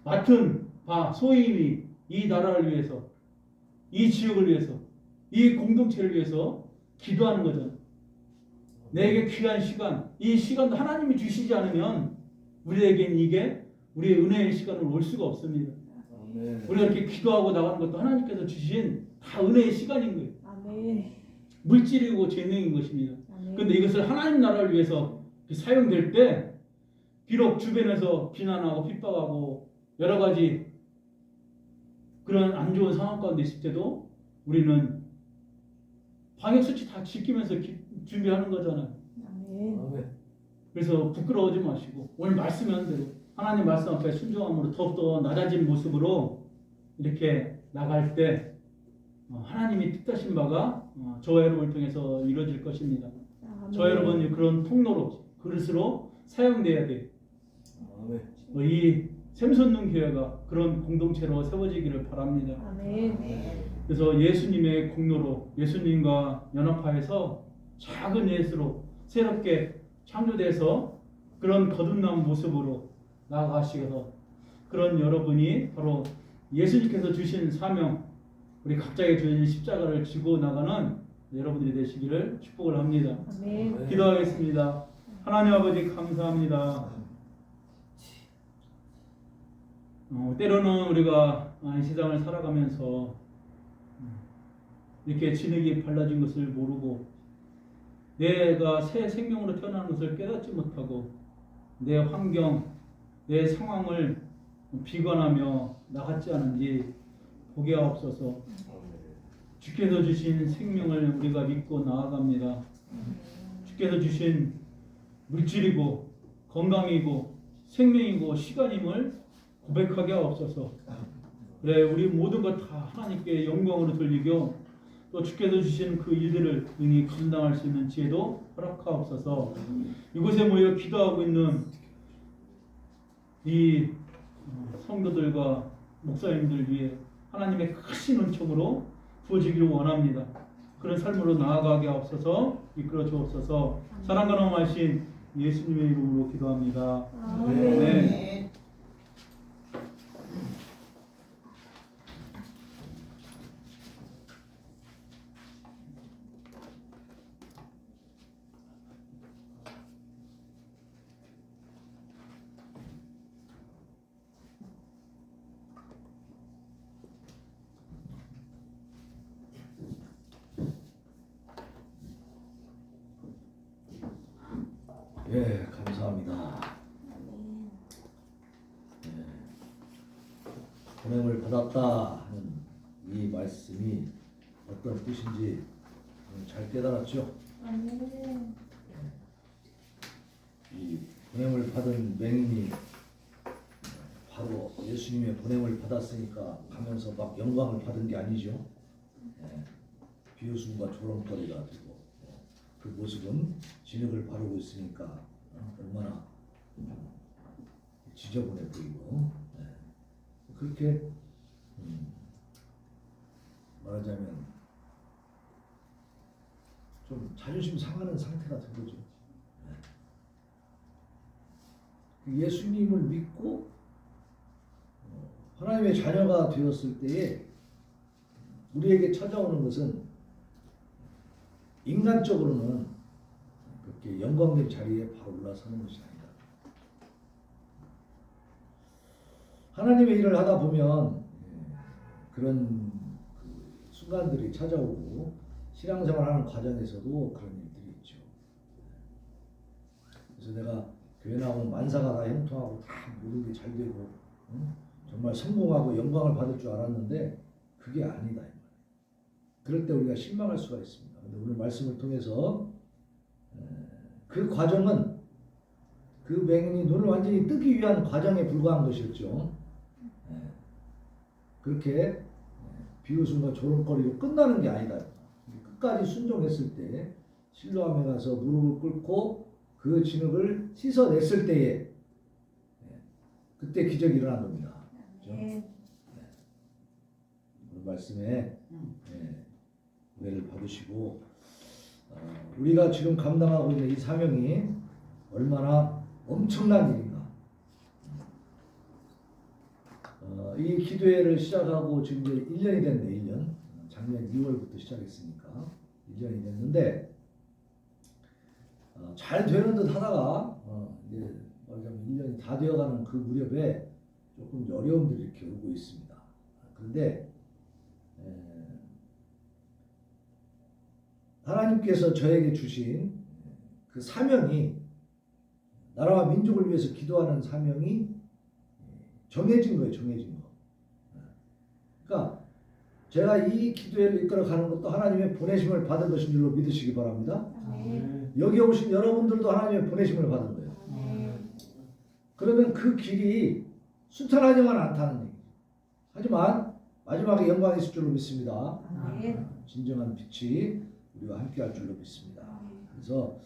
맡은 바 소임이 이 나라를 위해서 이 지역을 위해서 이 공동체를 위해서 기도하는 거잖아요. 내게 귀한 시간, 이 시간도 하나님이 주시지 않으면 우리에겐 이게 우리의 은혜의 시간으로 올 수가 없습니다. 우리가 이렇게 기도하고 나가는 것도 하나님께서 주신 다 은혜의 시간인 거예요. 아멘. 물질이고 재능인 것입니다. 아멘. 그런데 이것을 하나님 나라를 위해서 사용될 때 비록 주변에서 비난하고 핍박하고 여러 가지 그런 안 좋은 상황 가운데 있을 때도 우리는 방역수칙 다 지키면서 준비하는 거잖아요. 아멘. 그래서 부끄러워하지 마시고 오늘 말씀한 대로 하나님 말씀 앞에 순종함으로 더욱더 낮아진 모습으로 이렇게 나갈 때 하나님이 뜻하신 바가 저와 여러분을 통해서 이루어질 것입니다. 아멘. 저와 여러분이 그런 통로로 그릇으로 사용돼야 돼요. 이 샘솟는 교회가 그런 공동체로 세워지기를 바랍니다. 아멘. 그래서 예수님의 공로로 예수님과 연합하여서 작은 예수로 새롭게 창조돼서 그런 거듭난 모습으로 나아가시어서 그런 여러분이 바로 예수님께서 주신 사명 우리 각자에게 주신 십자가를 지고 나가는 여러분들이 되시기를 축복을 합니다. 아멘. 기도하겠습니다. 하나님 아버지 감사합니다. 때로는 우리가 이 세상을 살아가면서 이렇게 진흙이 발라진 것을 모르고 내가 새 생명으로 태어나는 것을 깨닫지 못하고 내 환경, 내 상황을 비관하며 나갔지 않은지 보게 하옵소서. 주께서 주신 생명을 우리가 믿고 나아갑니다. 주께서 주신 물질이고 건강이고 생명이고 시간임을 고백하게 하옵소서. 그래 우리 모든 것 다 하나님께 영광으로 돌리고 또 주께서 주신 그 일들을 능히 감당할 수 있는 지혜도 허락하옵소서. 이곳에 모여 기도하고 있는 이 성도들과 목사님들 위해 하나님의 크신 은총으로 부어지기를 원합니다. 그런 삶으로 나아가게 하옵소서. 이끌어 주옵소서. 사랑과 너무하신 예수님의 이름으로 기도합니다. 아멘. 네. 예, 감사합니다. 예, 보냄을 받았다 하는 이 말씀이 어떤 뜻인지 잘 깨달았죠? 아멘. 이 보냄을 받은 맹인이 바로 예수님의 보냄을 받았으니까 가면서 막 영광을 받은 게 아니죠. 예, 비웃음과 조롱거리가 되고 그 모습은 진흙을 바르고 있으니까 얼마나 지저분해 보이고 그렇게 말하자면 좀 자존심 상하는 상태가 된 거죠. 예수님을 믿고 하나님의 자녀가 되었을 때에 우리에게 찾아오는 것은 인간적으로는 그렇게 영광된 자리에 바로 올라서는 것이 아니다. 하나님의 일을 하다 보면 그런 순간들이 찾아오고 신앙생활하는 과정에서도 그런 일들이 있죠. 그래서 내가 교회 나오면 만사가 다 형통하고 다 모든 게 잘 되고 정말 성공하고 영광을 받을 줄 알았는데 그게 아니다. 그럴 때 우리가 실망할 수가 있습니다. 근데 오늘 말씀을 통해서 그 과정은 그 맹인이 눈을 완전히 뜨기 위한 과정에 불과한 것이었죠. 그렇게 비웃음과 조롱거리로 끝나는 게 아니다. 끝까지 순종했을 때 실로암에 가서 무릎을 꿇고 그 진흙을 씻어냈을 때에 그때 기적이 일어난 겁니다. 그렇죠? 오늘 말씀에 은혜를 받으시고 우리가 지금 감당하고 있는 이 사명이 얼마나 엄청난 일인가. 이 기도회를 시작하고 지금 이제 1년이 됐네. 1년. 작년 2월부터 시작했으니까 1년이 됐는데 잘 되는 듯 하다가 이제 말하자면 1년이 다 되어가는 그 무렵에 조금 어려움들이 이렇게 오고 있습니다. 그런데 하나님께서 저에게 주신 그 사명이 나라와 민족을 위해서 기도하는 사명이 정해진 거예요. 정해진 거. 그러니까 제가 이 기도회를 이끌어가는 것도 하나님의 보내심을 받은 것인 줄로 믿으시기 바랍니다. 여기 오신 여러분들도 하나님의 보내심을 받은 거예요. 그러면 그 길이 순탄하지만 않다는 얘기죠. 하지만 마지막에 영광이 있을 줄로 믿습니다. 진정한 빛이 우리와 함께 할 줄로 믿습니다. 그래서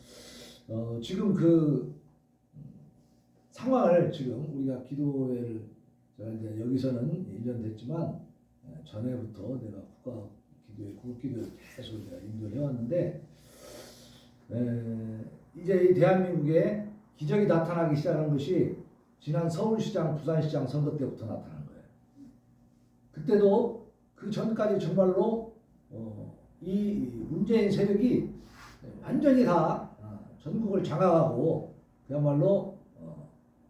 지금 그 상황을 지금 우리가 기도회를 제가 이제 여기서는 1년 됐지만 전에부터 내가 국가 기도회, 구국 기도회를 계속 내가 인도를 해왔는데 이제 이 대한민국에 기적이 나타나기 시작한 것이 지난 서울시장, 부산시장 선거 때부터 나타난 거예요. 그때도 그 전까지 정말로 이 문재인 세력이 완전히 다 전국을 장악하고 그야말로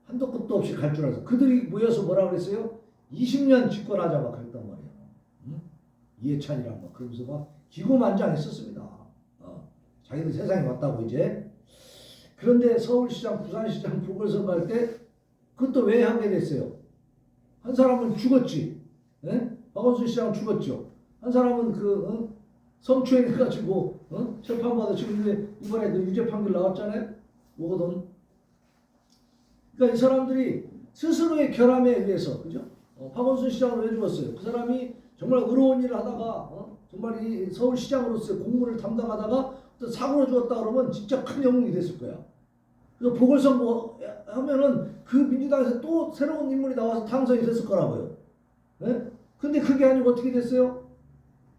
한도 끝도 없이 갈 줄 알았어. 그들이 모여서 뭐라 그랬어요? 20년 집권하자 막 그랬단 말이에요. 이해찬이랑 막 그러면서 막 기고만장했었습니다. 자기들 세상에 왔다고 이제. 그런데 서울시장, 부산시장 보궐선거 할 때 그것도 왜 하게 됐어요? 한 사람은 죽었지. 박원순 시장은 죽었죠. 한 사람은 성추행 해가지고 재판받아 지금 이번에 그 유죄 판결 나왔잖아요. 뭐거든. 그러니까 이 사람들이 스스로의 결함에 의해서, 그죠? 박원순 시장을 왜 죽었어요? 그 사람이 정말 의로운 일을 하다가 정말 이 서울시장으로서의 공무를 담당하다가 또 사고로 죽었다 그러면 진짜 큰 영웅이 됐을 거야. 그래서 보궐선거 하면은 그 민주당에서 또 새로운 인물이 나와서 당선이 됐을 거라고요. 근데 그게 아니고 어떻게 됐어요?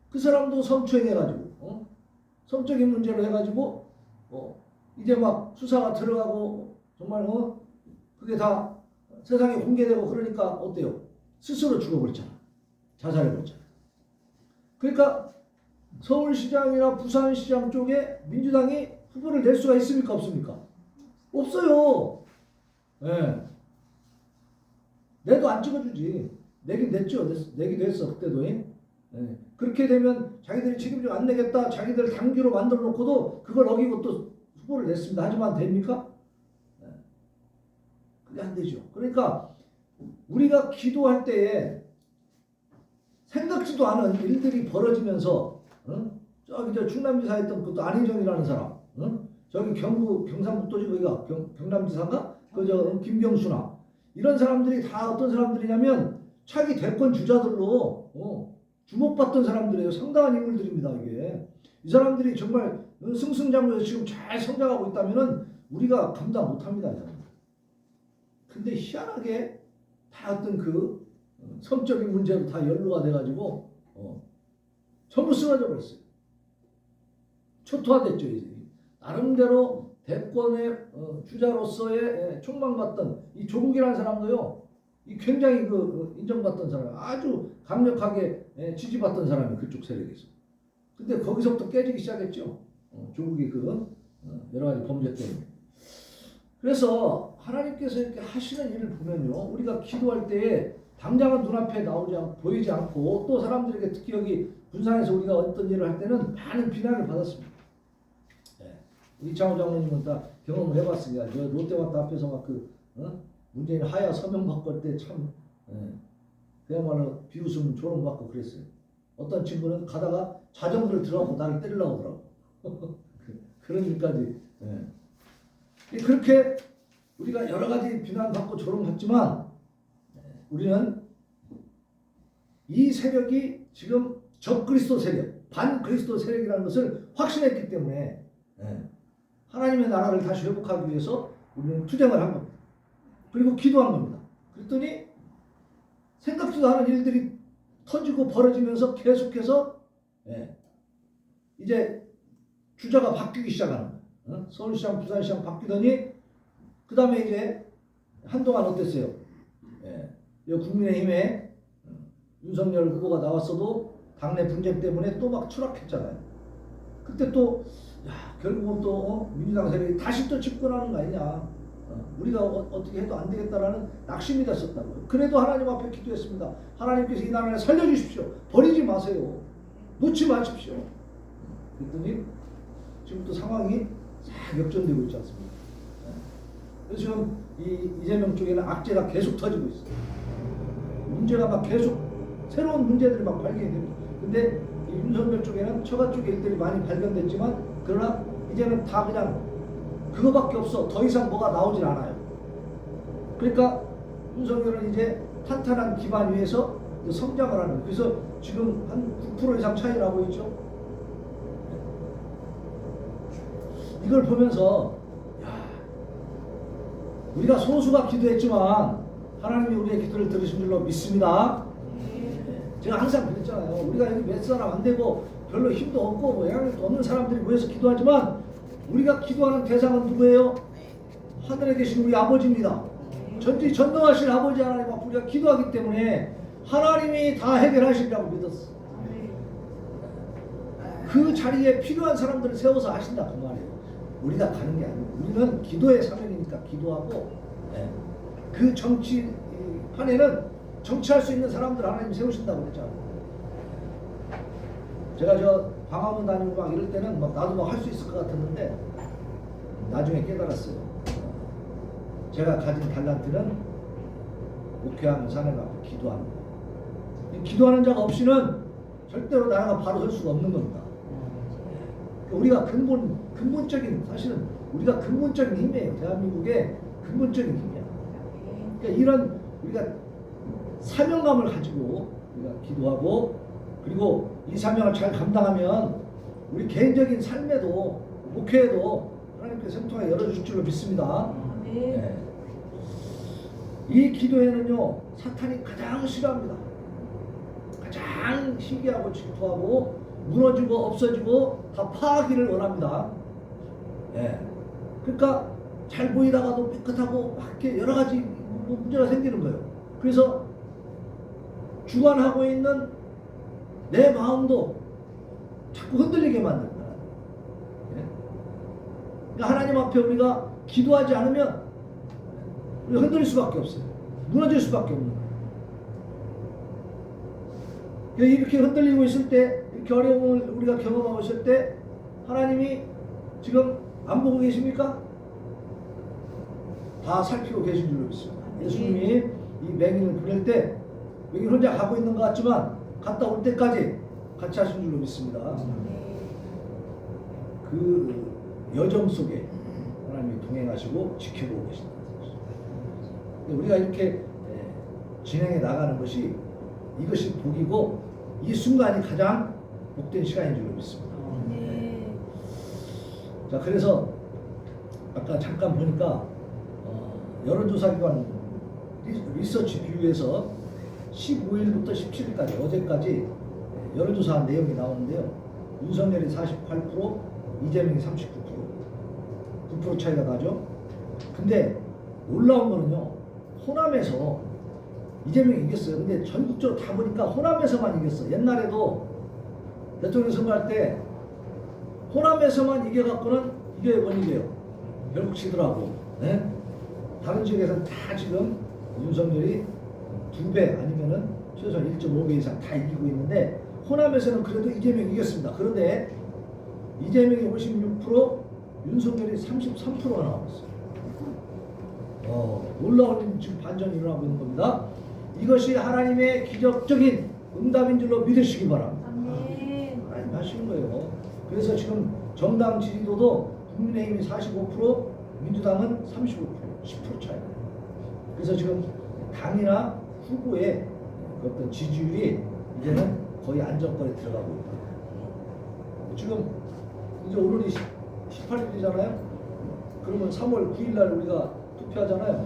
그 사람도 성추행해가지고 성적인 문제로 해가지고 이제 막 수사가 들어가고 정말 그게 다 세상에 공개되고 그러니까 어때요? 스스로 죽어버렸잖아. 자살해버렸잖아. 그러니까 서울시장이나 부산시장 쪽에 민주당이 후보를 낼 수가 있습니까? 없습니까? 없어요. 내도 안 찍어주지. 내긴 냈죠. 내기도 했어. 그때도. 그렇게 되면 자기들이 책임질 안 내겠다. 자기들 당규로 만들어 놓고도 그걸 어기고 또 후보를 냈습니다. 하지만 됩니까? 그게 안 되죠. 그러니까 우리가 기도할 때에 생각지도 않은 일들이 벌어지면서 저기 저 충남지사 했던 그것도 안희정이라는 사람, 저기 경상북도지 거기가 경남지사인가? 그저 김경수나 이런 사람들이 다 어떤 사람들이냐면 차기 대권 주자들로 주목받던 사람들이에요. 상당한 인물들입니다. 이게 이 사람들이 정말 승승장구해서 지금 잘 성장하고 있다면은 우리가 감당 못합니다. 근데 희한하게 다 어떤 그 성적인 문제로 다 연루가 돼가지고 전부 쓰러져 버렸어요. 초토화됐죠. 이제. 나름대로 대권의 주자로서의 촉망받던 이 조국이라는 사람도요. 이 굉장히 인정받던 사람, 아주 강력하게 지지받던 사람이 그쪽 세력에서. 근데 거기서부터 깨지기 시작했죠. 조국이 여러 가지 범죄 때문에. 그래서 하나님께서 이렇게 하시는 일을 보면요, 우리가 기도할 때에 당장은 눈앞에 보이지 않고 또 사람들에게 특히 여기 군산에서 우리가 어떤 일을 할 때는 많은 비난을 받았습니다. 이창호 장로님은 다 경험을 해봤습니다. 저 롯데마트 앞에서 막 문재인 하야 서명 받고 할 때 참 그야말로 비웃음 조롱받고 그랬어요. 어떤 친구는 가다가 자전거를 들어가고 나를 때리려고 하더라고. 그런 일까지. 그렇게 우리가 여러 가지 비난받고 조롱받지만 우리는 이 세력이 지금 적그리스도 세력, 반그리스도 세력이라는 것을 확신했기 때문에 하나님의 나라를 다시 회복하기 위해서 우리는 투쟁을 한 겁니다. 그리고 기도한 겁니다. 그랬더니 생각지도 않은 일들이 터지고 벌어지면서 계속해서 이제 주자가 바뀌기 시작하는 거예요. 서울시장, 부산시장 바뀌더니 그 다음에 이제 한동안 어땠어요? 국민의힘에 윤석열 후보가 나왔어도 당내 분쟁 때문에 또 막 추락했잖아요. 그때 또 결국은 또 민주당 세력이 다시 또 집권하는 거 아니냐. 우리가 어떻게 해도 안 되겠다라는 낙심이 됐었다고요. 그래도 하나님 앞에 기도했습니다. 하나님께서 이 나라를 살려주십시오. 버리지 마세요. 놓지 마십시오. 그랬더니 지금 또 상황이 싹 역전되고 있지 않습니까? 그래서 지금 이재명 쪽에는 악재가 계속 터지고 있어요. 문제가 막 계속 새로운 문제들이 막 발견이 됩니다. 근데 이 윤석열 쪽에는 처가 쪽에 일들이 많이 발견됐지만 그러나 이제는 다 그냥 그거밖에 없어. 더 이상 뭐가 나오질 않아요. 그러니까 윤석열은 이제 탄탄한 기반 위에서 성장을 하는 거예요. 그래서 지금 한 9% 이상 차이 나고 있죠. 이걸 보면서 우리가 소수가 기도했지만 하나님이 우리의 기도를 들으신 줄로 믿습니다. 제가 항상 그랬잖아요. 우리가 여기 몇 사람 안 되고 별로 힘도 없고 뭐 영향력도 없는 사람들이 모여서 기도하지만 우리가 기도하는 대상은 누구예요? 하늘에 계신 우리 아버지입니다. 전능하신 아버지 하나님 앞에 우리가 기도하기 때문에 하나님이 다 해결하신다고 믿었어. 그 자리에 필요한 사람들을 세워서 하신다 그 말이에요. 우리가 가는 게 아니고 우리는 기도의 사명이니까 기도하고 그 정치판에는 정치할 수 있는 사람들 하나님 세우신다고 그랬잖아요. 제가 저 광화문 다니고 막 이럴 때는 막 나도 막 할 수 있을 것 같았는데 나중에 깨달았어요. 제가 가진 달란트는 목회하면서 하나님 앞에 기도하는 거예요. 기도하는 자가 없이는 절대로 나라가 바로 설 수가 없는 겁니다. 우리가 근본적인 사실은 우리가 근본적인 힘이에요. 대한민국의 근본적인 힘이야. 그러니까 이런 우리가 사명감을 가지고 우리가 기도하고 그리고 이 사명을 잘 감당하면 우리 개인적인 삶에도 목회에도 하나님께서 생통하게 열어주실 줄로 믿습니다. 네. 이 기도에는요 사탄이 가장 싫어합니다. 가장 시기하고 질투하고 무너지고 없어지고 다 파하기를 원합니다. 네. 그러니까 잘 보이다가도 삐끗하고 막 이렇게 여러 가지 문제가 생기는 거예요. 그래서 주관하고 있는 내 마음도 자꾸 흔들리게 만듭니다. 네? 그러니까 하나님 앞에 우리가 기도하지 않으면 우리가 흔들릴 수밖에 없어요. 무너질 수밖에 없는 거예요. 이렇게 흔들리고 있을 때 이렇게 어려움을 우리가 경험하고 있을 때 하나님이 지금 안 보고 계십니까? 다 살피고 계신 줄로 믿습니다. 예수님이 이 맹인을 보낼 때 맹인 혼자 가고 있는 것 같지만 갔다 올 때까지 같이 하신 줄로 믿습니다. 그 여정 속에 하나님이 동행하시고 지켜보고 계신다. 우리가 이렇게 진행해 나가는 것이 이것이 복이고 이 순간이 가장 복된 시간인 줄로 믿습니다. 자, 그래서 아까 잠깐 보니까 여론조사기관 리서치 뷰에서 15일부터 17일까지 어제까지 여론조사한 내용이 나오는데요. 윤석열이 48%, 이재명이 39%, 9% 차이가 나죠. 근데 놀라운 거는요, 호남에서 이재명이 이겼어요. 근데 전국적으로 다 보니까 호남에서만 이겼어. 옛날에도 대통령 선거할 때 호남에서만 이겨갖고는 이게 못 이겨요. 결국 지더라고. 네? 다른 지역에서는 다 지금 윤석열이 2배 아니면은 최소한 1.5배 이상 다 이기고 있는데 호남에서는 그래도 이재명이 이겼습니다. 그런데 이재명이 56%, 윤석열이 33%가 나왔어요. 놀라운 지금 반전이 일어나고 있는 겁니다. 이것이 하나님의 기적적인 응답인 줄로 믿으시기 바랍니다. 하나님 하시는 거예요. 그래서 지금 정당 지지도도 국민의힘이 45%, 민주당은 35%, 10% 차이. 그래서 지금 당이나 후보의 그 어떤 지지율이 이제는 거의 안정권에 들어가고 있다. 지금 이제 오늘이 18일이잖아요. 그러면 3월 9일 날 우리가 투표하잖아요.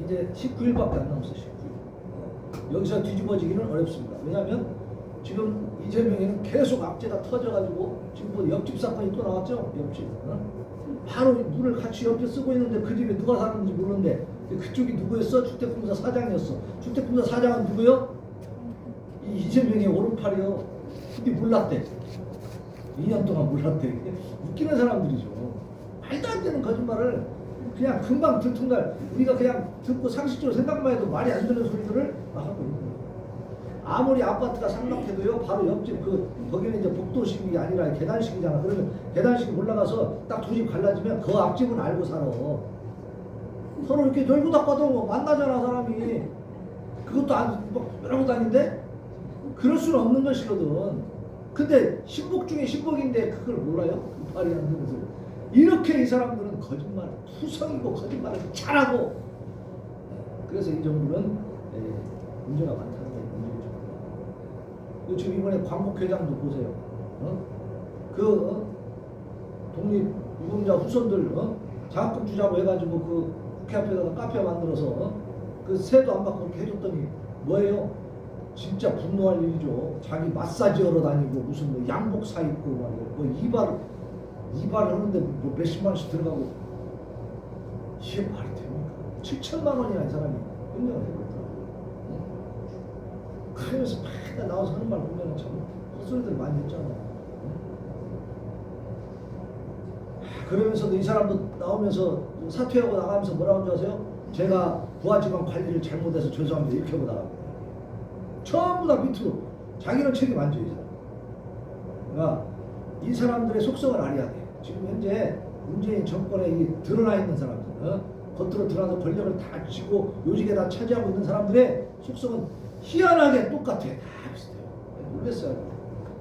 이제 19일밖에 안 남았어요. 19일. 여기서 뒤집어지기는 어렵습니다. 왜냐하면 지금 이재명이는 계속 악재가 터져가지고 지금 뭐 옆집 사건이 또 나왔죠. 옆집. 바로 물을 같이 옆에 쓰고 있는데 그 집에 누가 사는지 모르는데 그쪽이 누구였어? 주택공사 사장이었어. 주택공사 사장은 누구요? 이재명의 오른팔이요. 근데 몰랐대. 2년 동안 몰랐대. 웃기는 사람들이죠. 말도 안 되는 거짓말을 그냥 금방 들통날 우리가 그냥 듣고 상식적으로 생각만 해도 말이 안 되는 소리들을 막 하고 있는 거예요. 아무리 아파트가 상락해도요, 바로 옆집 거기는 이제 복도식이 아니라 계단식이잖아. 그러면 계단식이 올라가서 딱 두 집 갈라지면 그 앞집은 알고 살아. 서로 이렇게 열고 닦아도 만나잖아 사람이. 그것도 안 이러고 다닌데 그럴 수는 없는 것이거든. 근데 신복 중에 신복인데 그걸 몰라요? 말이 안 되는 소리. 이렇게 이 사람들은 거짓말, 투성이고 거짓말을 잘하고. 그래서 이 정부는 문제가 많다는 거예요. 지금 이번에 광복회장도 보세요. 독립 유공자 후손들 장학금 주자고 해가지고 그 국회 앞에다가 카페 만들어서 그 세도 안 받고 그렇게 해줬더니 뭐예요? 진짜 분노할 일이죠. 자기 마사지 하러 다니고 무슨 뭐 양복 사 입고 말이에요. 뭐 이발 하는데 뭐 몇십만 원씩 들어가고 이게 말이 됩니까? 7천만 원이나 이 사람이 운영을 해버렸더라고요. 그러면서 맨날 나와서 하는 말 보면 참 헛소리들 많이 했잖아요. 그러면서도 이 사람도 나오면서 사퇴하고 나가면서 뭐라고 하는지 아세요? 제가 부하직원 관리를 잘못해서 죄송합니다 이렇게 하고 나갑니다. 전부 다 밑으로 자기는 책임 안 져요. 그러니까 이 사람들의 속성을 알아야 돼. 지금 현재 문재인 정권에 이 드러나 있는 사람들, 겉으로 드러나서 권력을 다 쥐고 요직에 다 차지하고 있는 사람들의 속성은 희한하게 똑같아. 다 비슷해요. 놀랬어요.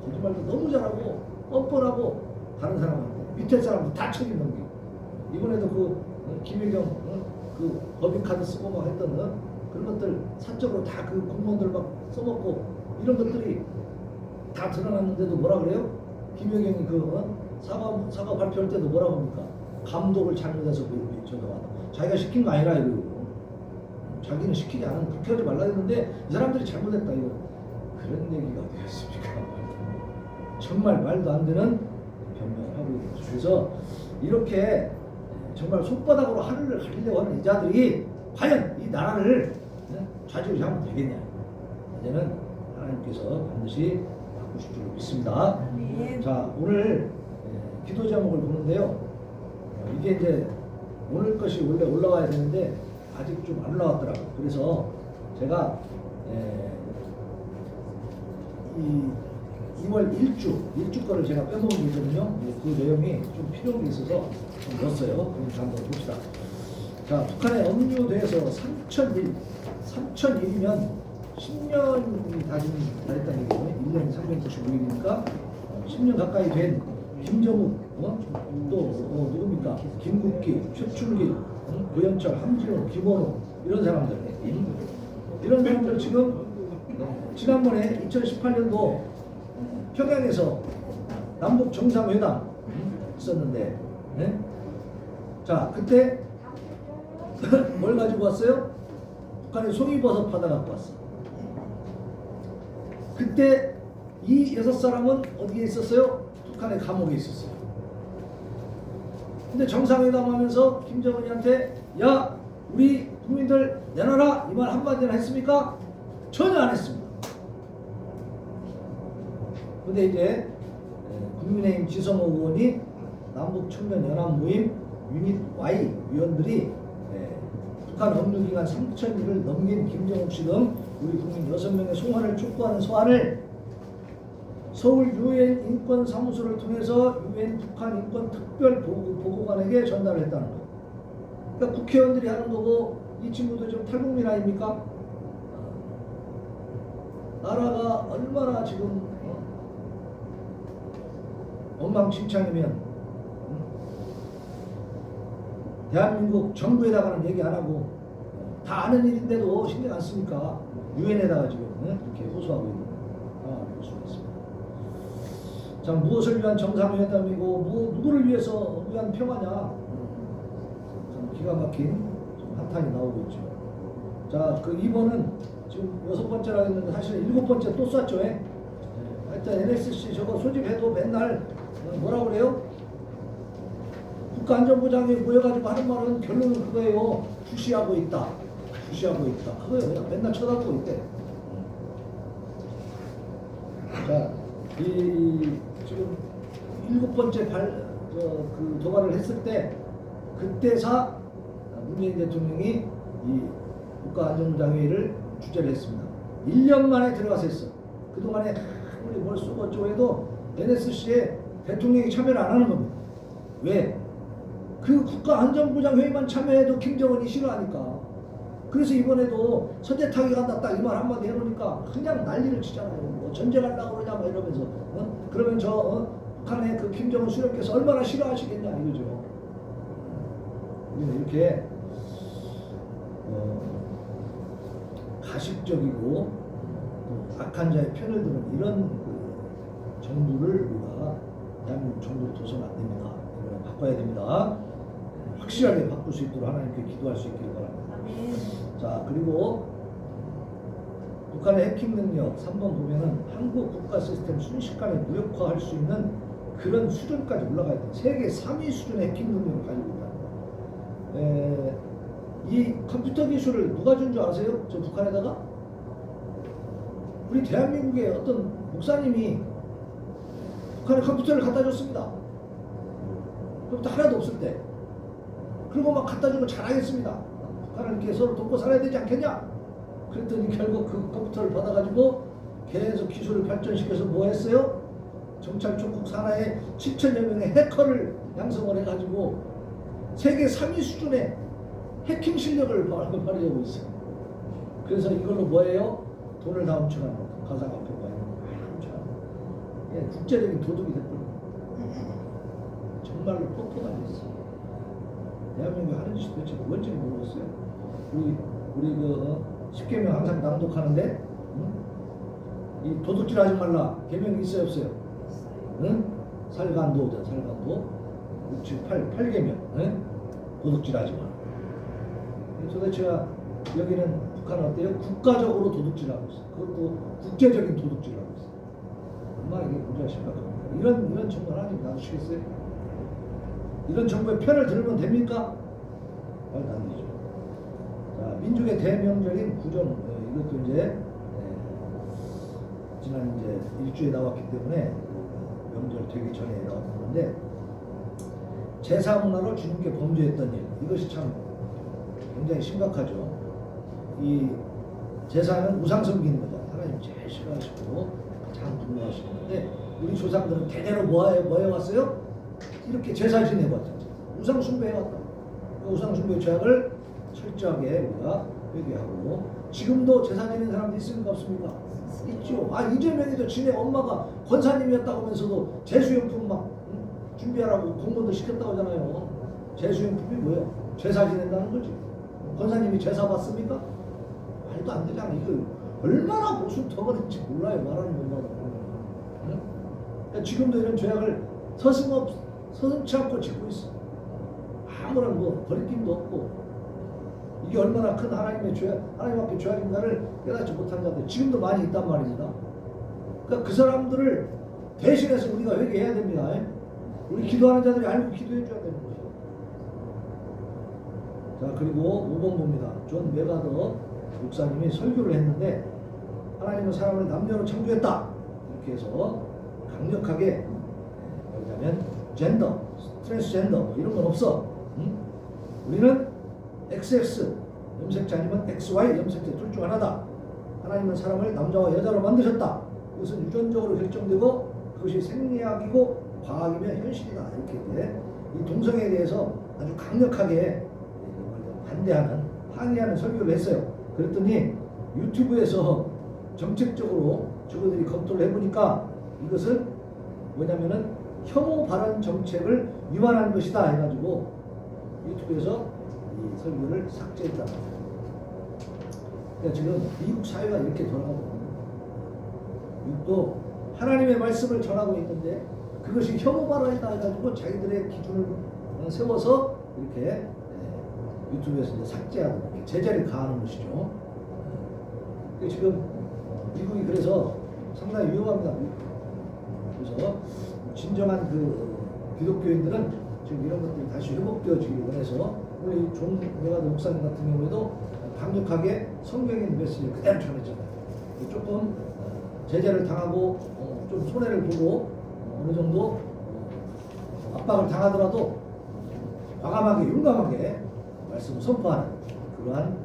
거짓말도 너무 잘하고 뻔뻔하고 다른 사람한테 밑에 사람들 다 책임 넘기고. 이번에도 그 김혜경 그 법인카드 쓰고 막 했던 그런 것들 사적으로 다 그 공무원들 막 써먹고 이런 것들이 다 드러났는데도 뭐라 그래요? 김혜경이 그 사과 발표할 때도 뭐라고 합니까? 감독을 잘못해서 자기가 시킨 거 아니라 이거. 자기는 시키지 않은 그렇게 하지 말라 했는데 이 사람들이 잘못했다 이거. 그런 얘기가 되었습니까? 정말 말도 안 되는 변명을 하고 있는 거죠. 그래서 이렇게 정말 손바닥으로 하늘을 가리려고 하는 이 자들이 과연 이 나라를 좌지우지하면 되겠냐. 이제는 하나님께서 반드시 바꾸실 줄 믿습니다. 자, 오늘 기도 제목을 보는데요. 이게 이제 오늘 것이 원래 올라와야 되는데 아직 좀 안 올라왔더라고요. 그래서 제가 이 2월 1주 거를 제가 빼먹은 게 있거든요. 그 내용이 좀 필요한 게 있어서 좀 넣었어요. 그럼 한번 봅시다. 자, 북한에 억류돼서 3001이면 10년이 다 됐다는 얘기죠. 1년 395일이니까 10년 가까이 된 김정욱, 또 누굽니까? 김국기, 최충길, 고현철, 함진호, 김원호 이런 사람들. 이런 사람들 지금 지난번에 2018년도 평양에서 남북 정상회담 있었는데, 자 그때 뭘 가지고 왔어요? 북한에 송이버섯 파다 갖고 왔어. 그때 이 6사람은 어디에 있었어요? 북한의 감옥에 있었어요. 근데 정상회담 하면서 김정은이한테 야 우리 국민들 내놔라 이 말 한마디나 했습니까? 전혀 안 했습니다. 근데 이제 국민의힘 지성호 의원이 남북청년연합모임 유닛 Y 위원들이 북한 억류기간 3,000일을 넘긴 김정욱 씨 등 우리 국민 6명의 송환을 촉구하는 서한을 서울 유엔 인권사무소를 통해서 유엔 북한 인권 특별 보고관에게 전달했다는 거. 그러니까 국회의원들이 하는 거고 이 친구도 좀 탈북민 아닙니까? 나라가 얼마나 지금 엉망진창이면 대한민국 정부에다가는 얘기 안 하고 다 아는 일인데도 신경 안 쓰니까 유엔에다가 지금 이렇게 호소하고 있는 볼 수가 있습니다. 자, 무엇을 위한 정상회담이고 누구를 위해서 위한 평화냐? 참 기가 막힌 한탄이 나오고 있죠. 자, 그 2번은 지금 6번째라고 했는데 사실 7번째 또 쐈죠. 하여튼 NSC 저거 소집해도 맨날 뭐라고 그래요? 국가안전보장에 모여가지고 하는 말은 결론은 그거예요. 주시하고 있다. 주시하고 있다. 그거예요. 그냥 맨날 쳐다보고 있대. 자, 이 지금 7번째 그 도발을 했을 때 그때사 문재인 대통령이 이 국가안전보장회의를 주재를 했습니다. 1년 만에 들어가서 했어. 그동안에 아무리 뭘 쓰고 어쩌고 해도 NSC에 대통령이 참여를 안 하는 겁니다. 왜? 그 국가안전보장회의만 참여해도 김정은이 싫어하니까. 그래서 이번에도 선제타기 간다 딱 이 말 한마디 해놓으니까 그냥 난리를 치잖아요. 뭐 전쟁하려고 그러냐 뭐 이러면서 그러면 북한의 그 김정은 수령께서 얼마나 싫어하시겠냐 이거죠. 이렇게 가식적이고 악한 자의 편을 드는 이런 그 정부를 우리가 대한민국 정부를 둬서는 안 됩니다. 이걸 바꿔야 됩니다. 확실하게 바꿀 수 있도록 하나님께 기도할 수 있기를 바랍니다. 자, 그리고 북한의 해킹 능력 3번 보면은 한국 국가 시스템 순식간에 무력화할 수 있는 그런 수준까지 올라가야 돼요. 세계 3위 수준의 해킹 능력을 가지고 있다는 거예요. 이 컴퓨터 기술을 누가 준 줄 아세요? 저 북한에다가? 우리 대한민국의 어떤 목사님이 북한에 컴퓨터를 갖다 줬습니다. 컴퓨터 하나도 없을 때. 그리고 막 갖다 주고 잘하겠습니다. 북한을 이렇게 서로 돕고 살아야 되지 않겠냐? 그랬더니 결국 그 컴퓨터를 받아가지고 계속 기술을 발전시켜서 뭐 했어요? 정찰총국 산하에 7천여 명의 해커를 양성을 해가지고 세계 3위 수준의 해킹 실력을 발휘하고 있어요. 그래서 이걸로 뭐예요? 돈을 다 훔쳐가는 거. 가상화폐가 예, 국제적인 도둑이 됐거든요. 정말로 뻔뻔하게 했어요. 대한민국이 하는 짓이 도대체 뭔지 모르겠어요. 우리 그 10계명 항상 낭독하는데 이 도둑질 하지 말라 계명이 있어요 없어요? 응? 살간도죠. 살간도 6, 7, 8계명 도둑질 하지 마라. 도대체 여기는 북한은 어때요? 국가적으로 도둑질하고 있어. 그것도 국제적인 도둑질하고 있어. 정말 이게 문제가 심각합니다. 이런 정권 하나님 놔두시겠어요? 이런 정부의 편을 들면 됩니까? 말도 안 되죠. 자, 민족의 대명절인 구정 이것도 이제 지난 이제 일주에 나왔기 때문에 명절 되기 전에 나왔던 건데 제사 문화로 주님께 범죄했던 일 이것이 참 굉장히 심각하죠. 이 제사는 우상 섬기는 거죠. 하나님 제일 싫어하시고 가장 분노하시는 건데 우리 조상들은 대대로 뭐 해왔어요? 이렇게 제사 지내왔죠. 우상 숭배해왔다. 그 우상 숭배 죄악을 철저하게 우리가 회개하고 지금도 제사 지내는 사람도 있습니까 없습니까? 있죠. 이재명이도 지네 엄마가 권사님이었다고 하면서도 제수용품 막 준비하라고 공무원들 시켰다고 하잖아요. 제수용품이 뭐예요? 제사 지낸다는 거지. 권사님이 제사 받습니까? 말도 안 되잖아. 이거 얼마나 보수 덩어리인지 몰라요. 말하는 것마다. 그러니까 지금도 이런 죄악을 서슴치 않고 짓고 있어. 아무런 뭐 거리낌도 없고. 이게 얼마나 큰 하나님의 죄, 하나님 앞에 죄악인가를 깨닫지 못한 자들 지금도 많이 있단 말입니다. 그러니까 그 사람들을 대신해서 우리가 회개해야 됩니다. 우리 기도하는 자들이 알고 기도해 줘야 되는 거죠. 자, 그리고 5번 봅니다. 존 메가더 목사님이 설교를 했는데 하나님은 사람을 남녀로 창조했다 이렇게 해서 강력하게 뭐냐면 젠더, 트랜스젠더 뭐 이런 건 없어. 응? 우리는 XX 염색체 아니면 XY 염색체 둘 중 하나다. 하나님은 사람을 남자와 여자로 만드셨다. 그것은 유전적으로 결정되고 그것이 생리학이고 과학이면 현실이다. 이렇게 이 동성애에 대해서 아주 강력하게 반대하는 항의하는 설교를 했어요. 그랬더니 유튜브에서 정책적으로 저들이 검토를 해보니까 이것은 뭐냐면은 혐오 발언 정책을 위반한 것이다 해가지고 유튜브에서 이 설교를 삭제했다. 그러니까 지금 미국 사회가 이렇게 돌아가고 있는 거예요. 미국도 하나님의 말씀을 전하고 있는데 그것이 혐오 발언이다 해가지고 자기들의 기준을 세워서 이렇게 유튜브에서 이제 삭제하고 제재를 가하는 것이죠. 지금 미국이 그래서 상당히 위험합니다. 그래서 진정한 그 기독교인들은 지금 이런 것들이 다시 회복되어지기를 원해서 우리 존 메가더 목사님 같은 경우에도 강력하게 성경의 메시지를 그대로 전했잖아요. 조금 제재를 당하고 좀 손해를 보고 어느 정도 압박을 당하더라도 과감하게 용감하게 말씀을 선포하는 그러한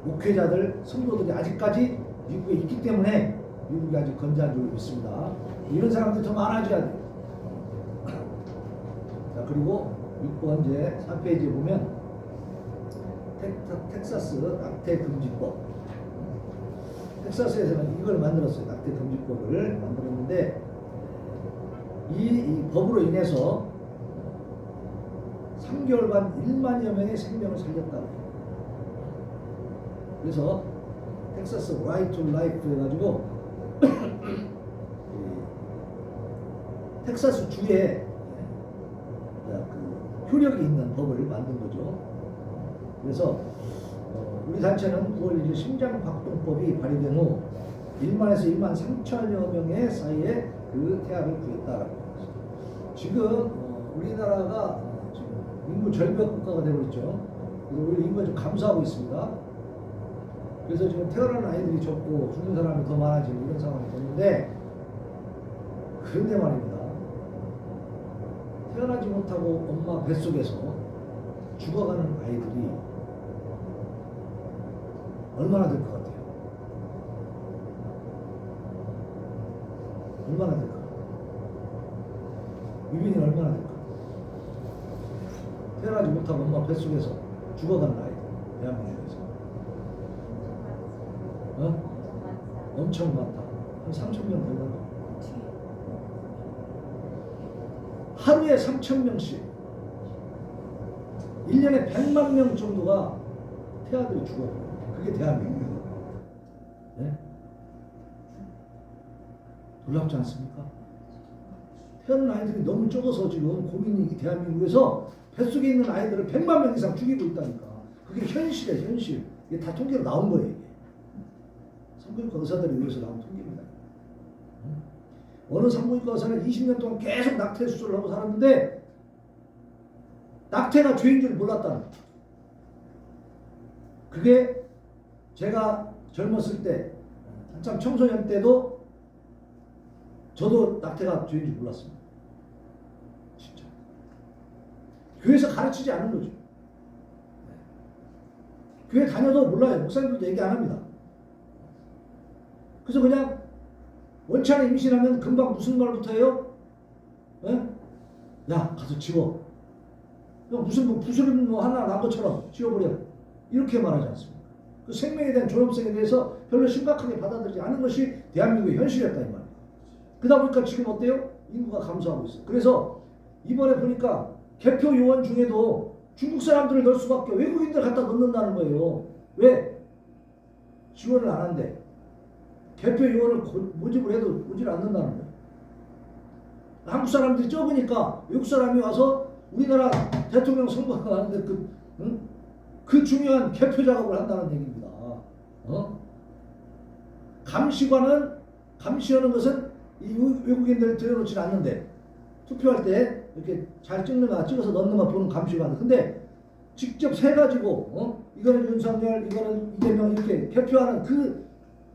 목회자들, 성도들이 아직까지 미국에 있기 때문에 미국이 아직 건재한 줄 믿습니다. 이런 사람들이 더 많아져야 돼요. 자, 그리고 6번 이제 4페이지에 보면 텍사스 낙태 금지법. 텍사스에서는 이걸 만들었어요. 낙태 금지법을 만들었는데 이 법으로 인해서 3개월간 1만여 명의 생명을 살렸다고 해요. 그래서 텍사스 Right to Life 해가지고 텍사스 주에 그 효력이 있는 법을 만든 거죠. 그래서 우리 단체는 9월 1일 심장박동법이 발의된 후 1만에서 1만 3천여 명의 사이에 그 태아를 구했다라고 합니다. 지금 우리나라가 지금 인구 절벽 국가가 되고 있죠. 그래서 우리 인구가 좀 감소하고 있습니다. 그래서 지금 태어나는 아이들이 적고 죽는 사람이 더 많아지는 이런 상황이 됐는데 그런데 말입니다. 태어나지 못하고 엄마 뱃속에서 죽어가는 아이들이 얼마나 될 것 같아요? 얼마나 될까? 유빈이 얼마나 될까? 태어나지 못하고 엄마 뱃속에서 죽어가는 아이들 대한민국에서 엄청 많다. 한 3,000명 되나? 하루에 3,000명씩 1년에 100만 명 정도가 태아들이 죽어요. 그게 대한민국이에요. 네? 놀랍지 않습니까? 태어난 아이들이 너무 적어서 지금 고민이 대한민국에서 뱃속에 있는 아이들을 100만 명 이상 죽이고 있다니까. 그게 현실이에요, 현실. 이게 다 통계로 나온 거예요, 이게. 산부인과 의사들이 위해서 나온 통계입니다. 어느 산부인과 의사는 20년 동안 계속 낙태 수술을 하고 살았는데 낙태가 죄인 줄 몰랐다는 거예요. 그게 제가 젊었을 때 한참 청소년 때도 저도 낙태가 죄인 줄 몰랐습니다. 진짜. 교회에서 가르치지 않은 거죠. 교회 다녀도 몰라요. 목사님들도 얘기 안 합니다. 그래서 그냥 원치 않은 임신하면 금방 무슨 말부터 해요? 에? 야, 가서 지워. 무슨 뭐 부스럼 뭐 하나 난 것처럼 지워버려. 이렇게 말하지 않습니까? 그 생명에 대한 존엄성에 대해서 별로 심각하게 받아들이지 않은 것이 대한민국의 현실이었다 이 말이에요. 그러다 보니까 지금 어때요? 인구가 감소하고 있어요. 그래서 이번에 보니까 개표 요원 중에도 중국 사람들을 넣을 수밖에 외국인들 갖다 넣는다는 거예요. 왜? 지원을 안 한대. 개표 요원을 모집을 해도 오질 않는다는 거예요. 한국 사람들이 적으니까 외국 사람이 와서 우리나라 대통령 선거가 하는데 그 중요한 개표 작업을 한다는 얘기입니다. 감시하는 것은 이 외국인들 들여놓지는 않는데 투표할 때 이렇게 잘 찍는가 찍어서 넣는가 보는 감시가 하는데 근데 직접 세가지고 이거는 윤석열 이거는 이재명 이렇게 개표하는 그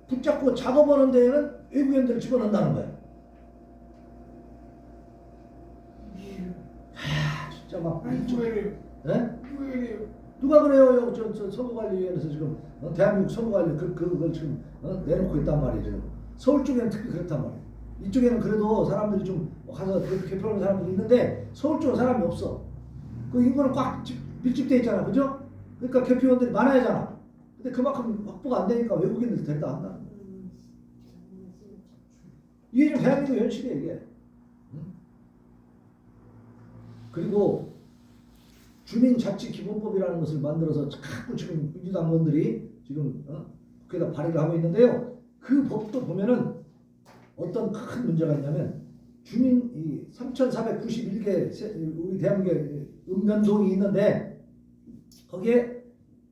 붙잡고 작업하는 데에는 외국인들을 집어넣는다는 거예요. 진짜 막 네? 누가 그래요? 저 선거관리위원회에서 지금 대한민국 선거관리 그걸 지금 내놓고 있단 말이죠. 서울 쪽에는 특히 그렇단 말이에요. 이쪽에는 그래도 사람들이 좀 가서 개표하는 사람들이 있는데 서울 쪽은 사람이 없어. 그 인구는 꽉 밀집돼 있잖아, 그죠? 그러니까 개표원들이 많아야잖아. 근데 그만큼 확보가 안 되니까 외국인들 데려다 한다. 이게 좀 대한민국 현실이에요, 이게. 그리고 주민자치기본법이라는 것을 만들어서 자꾸 지금 민주당 의원들이 지금 국회에다 발의를 하고 있는데요. 그 법도 보면은 어떤 큰 문제가 있냐면 주민 이 3,491개 우리 대한민국에 읍면동이 있는데 거기에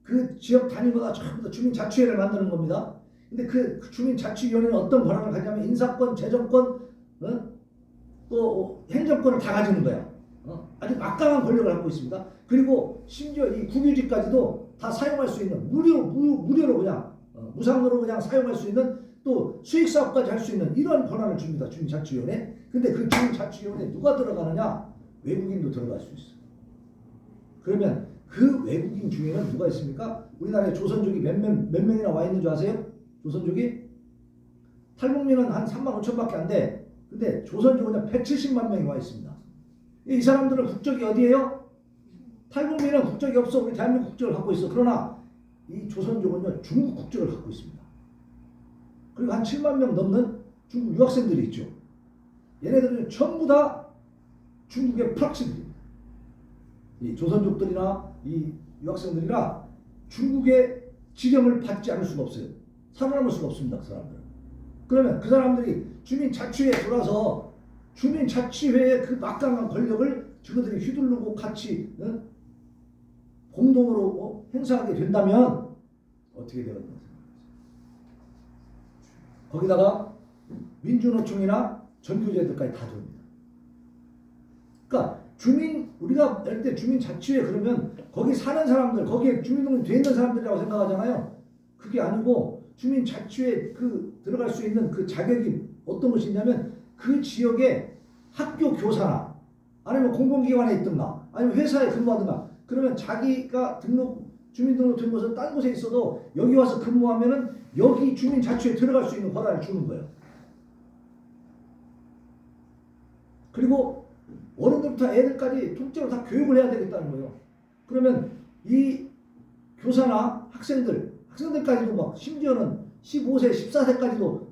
그 지역 단위마다 전부 다 주민자치회를 만드는 겁니다. 근데 그 주민자치위원회는 어떤 권한을 가지냐면 인사권, 재정권, 또 행정권을 다 가지는 거야. 아주 막강한 권력을 갖고 있습니다. 그리고 심지어 이 국유지까지도 다 사용할 수 있는 무료로 그냥 무상으로 그냥 사용할 수 있는 또 수익 사업까지 할 수 있는 이런 권한을 줍니다. 주민자치위원회. 근데 그 주민자치위원회에 누가 들어가느냐? 외국인도 들어갈 수 있어. 그러면 그 외국인 중에는 누가 있습니까? 우리나라에 조선족이 몇 명이나 와 있는 줄 아세요? 조선족이? 탈북민은 한 3만 5천밖에 안 돼. 근데 조선족은 170만 명이 와 있습니다. 이 사람들은 국적이 어디예요? 탈북민은 국적이 없어. 우리 대한민국 국적을 갖고 있어. 그러나 이 조선족은요 중국 국적을 갖고 있습니다. 그리고 한 7만 명 넘는 중국 유학생들이 있죠. 얘네들은 전부 다 중국의 프락치들입니다. 이 조선족들이나 이 유학생들이나 중국의 지령을 받지 않을 수가 없어요. 살아남을 수가 없습니다. 그 사람들은. 그러면 그 사람들이 주민자치회에 들어와서 주민자치회의 그 막강한 권력을 저들이 휘두르고 같이 공동으로 행사하게 된다면 어떻게 되겠는가? 거기다가 민주노총이나 전교제들까지 다 들어옵니다. 그러니까 우리가 할 때 주민자치회 그러면 거기 사는 사람들, 거기에 주민등록이 돼 있는 사람들이라고 생각하잖아요. 그게 아니고 주민자치회 들어갈 수 있는 그 자격이 어떤 것이 있냐면 그 지역에 학교 교사나 아니면 공공기관에 있든가 아니면 회사에 근무하든가 그러면 자기가 주민등록 된 곳은 딴 곳에 있어도 여기 와서 근무하면은 여기 주민자치회에 들어갈 수 있는 권한을 주는 거예요. 그리고 어른들부터 애들까지 통째로 다 교육을 해야 되겠다는 거예요. 그러면 이 교사나 학생들까지도 막 심지어는 15세, 14세까지도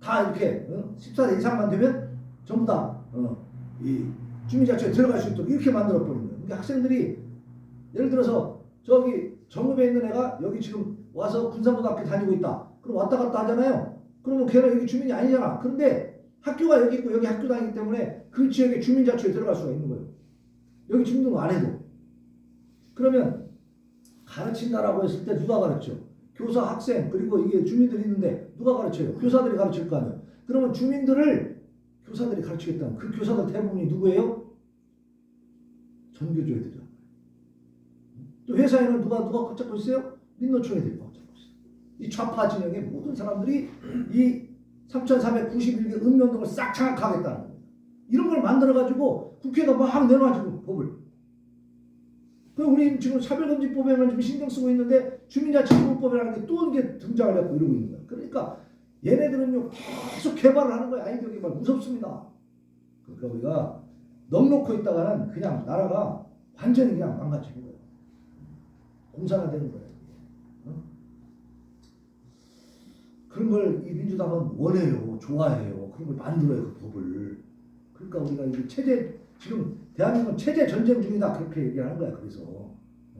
다 이렇게 14세 이상만 되면 전부 다 이 주민자치회에 들어갈 수 있도록 이렇게 만들어 버린 거예요. 그러니까 학생들이 예를 들어서 저기 정읍에 있는 애가 여기 지금 와서 군산고등학교 다니고 있다. 그럼 왔다 갔다 하잖아요. 그러면 걔는 여기 주민이 아니잖아. 그런데 학교가 여기 있고 여기 학교 다니기 때문에 그 지역에 주민자치회에 들어갈 수가 있는 거예요. 여기 주민등록 안 해도. 그러면 가르친다라고 했을 때 누가 가르쳐? 교사, 학생, 그리고 이게 주민들이 있는데 누가 가르쳐요? 교사들이 가르칠 거 아니에요. 그러면 주민들을 교사들이 가르치겠다면 그 교사들 대부분이 누구예요? 전교조 애들이란 말이에요. 또 회사에는 누가 꽉 잡고 있어요? 민노총 애들이 꽉 잡고 있어요. 이 좌파 진영의 모든 사람들이 이 3,491개 읍면동을 싹 장악하겠다는 거예요. 이런 걸 만들어가지고 국회에다 막 내놔가지고 법을. 우리 지금 차별금지법에만 좀 신경 쓰고 있는데 주민자치기본법이라는 게 또 이게 등장을 하고 이러고 있는 거예요. 그러니까 얘네들은요 계속 개발을 하는 거예요. 아이디어 개발 무섭습니다. 그러니까 우리가 넉놓고 있다가는 그냥 나라가 완전히 그냥 망가지는 거예요. 공산화되는 거예요. 그런 걸 이 민주당은 원해요, 좋아해요. 그런 걸 만들어요, 그 법을. 그러니까 우리가 이 지금 대한민국은 체제 전쟁 중이다 그렇게 얘기하는 거야. 그래서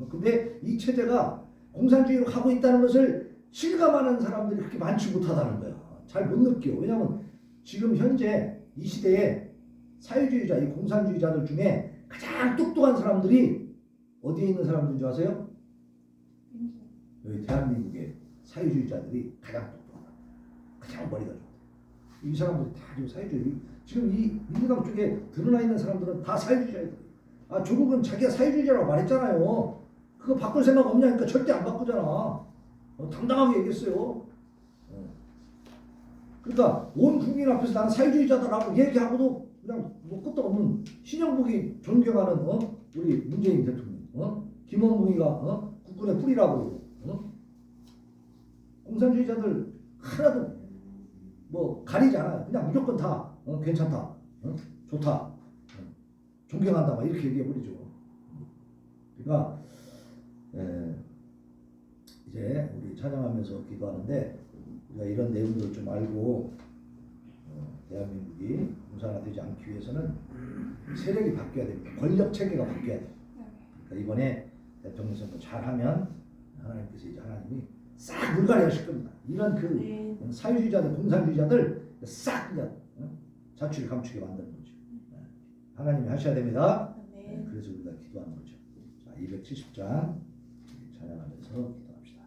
근데 이 체제가 공산주의로 가고 있다는 것을 실감하는 사람들이 그렇게 많지 못하다는 거야. 잘 못 느껴. 왜냐하면 지금 현재 이 시대에 사회주의자, 이 공산주의자들 중에 가장 똑똑한 사람들이 어디에 있는 사람들인 줄 아세요? 여기 대한민국의 사회주의자들이 가장 똑똑하다. 가장 머리가 좋다. 이 사람들이 다 지금 사회주의. 지금 이 민주당 쪽에 드러나 있는 사람들은 다 사회주의자예요. 아 조국은 자기가 사회주의자라고 말했잖아요. 그거 바꿀 생각 없냐니까 절대 안 바꾸잖아. 당당하게 얘기했어요. 그러니까 온 국민 앞에서 나는 사회주의자다라고 얘기하고도 그냥 뭐 끝도 없는 신영복이 존경하는 우리 문재인 대통령, 김원봉이가 국군의 뿌리라고 공산주의자들 하나도 뭐 가리지 않아요. 그냥 무조건 다 괜찮다, 좋다, 존경한다 막 이렇게 얘기해 버리죠. 그러니까 이제 우리 찬양하면서 기도하는데 우리가 이런 내용들을 좀 알고 대한민국이 공산화 되지 않기 위해서는 세력이 바뀌어야 됩니다. 권력 체계가 바뀌어야 돼요. 그러니까 이번에 대통령 선거 잘하면 하나님께서 이제 하나님이 싹 물갈이 하실 겁니다. 이런 그 사회주의자들, 공산주의자들 싹 그냥 자취를 감추게 만드는 거죠. 하나님이 하셔야 됩니다. 그래서 우리가 기도하는 거죠. 자, 270장 찬양하면서 기도합시다.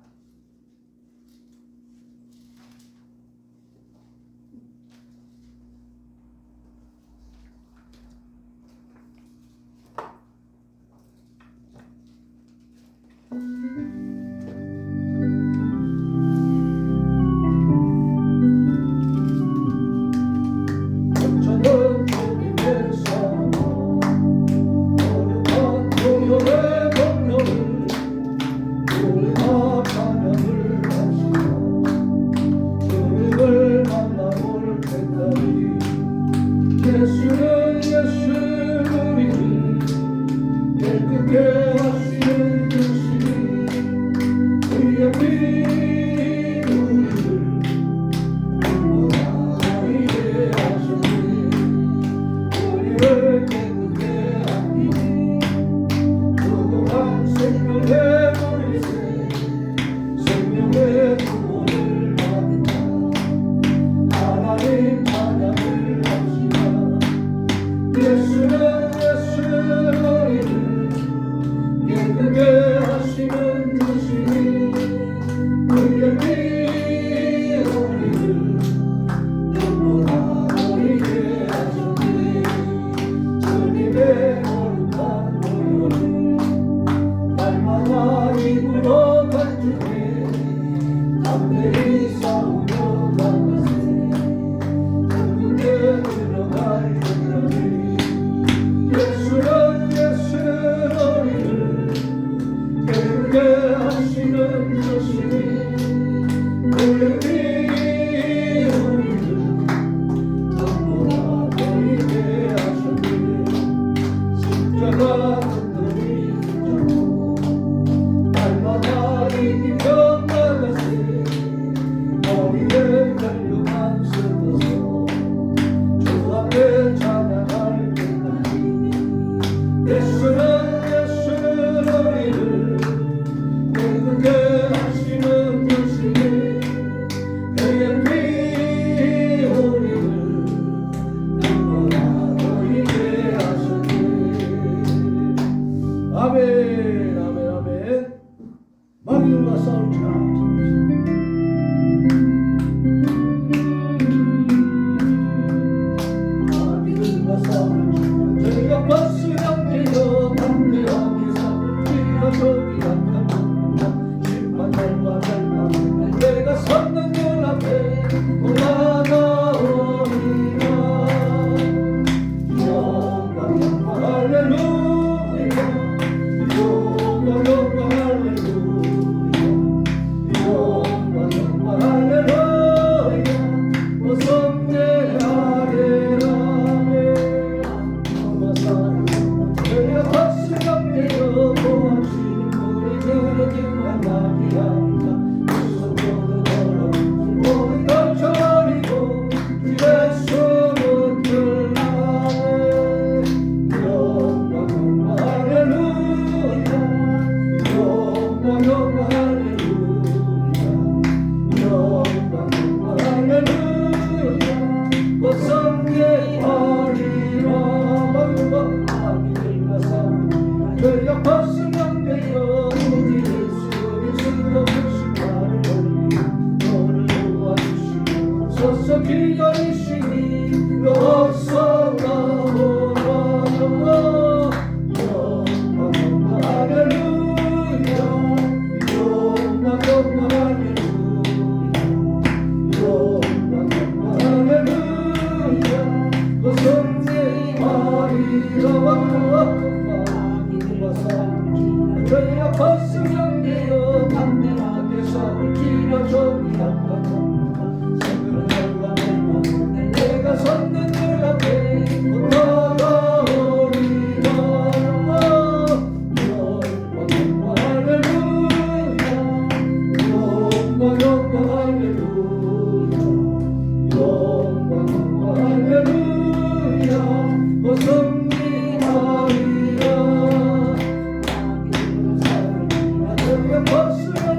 소 서서 기다리시니 어서 나오라 할렐루야 영광 할렐루야 성례하리라 저희가 벗으면 담대하게 서울 길어 저기하고 내가 섰는 늘 앞에 다가오리라 영광 할렐루야 영광 할렐루야 영광 할렐루야 성리하리라 저희가 벗으면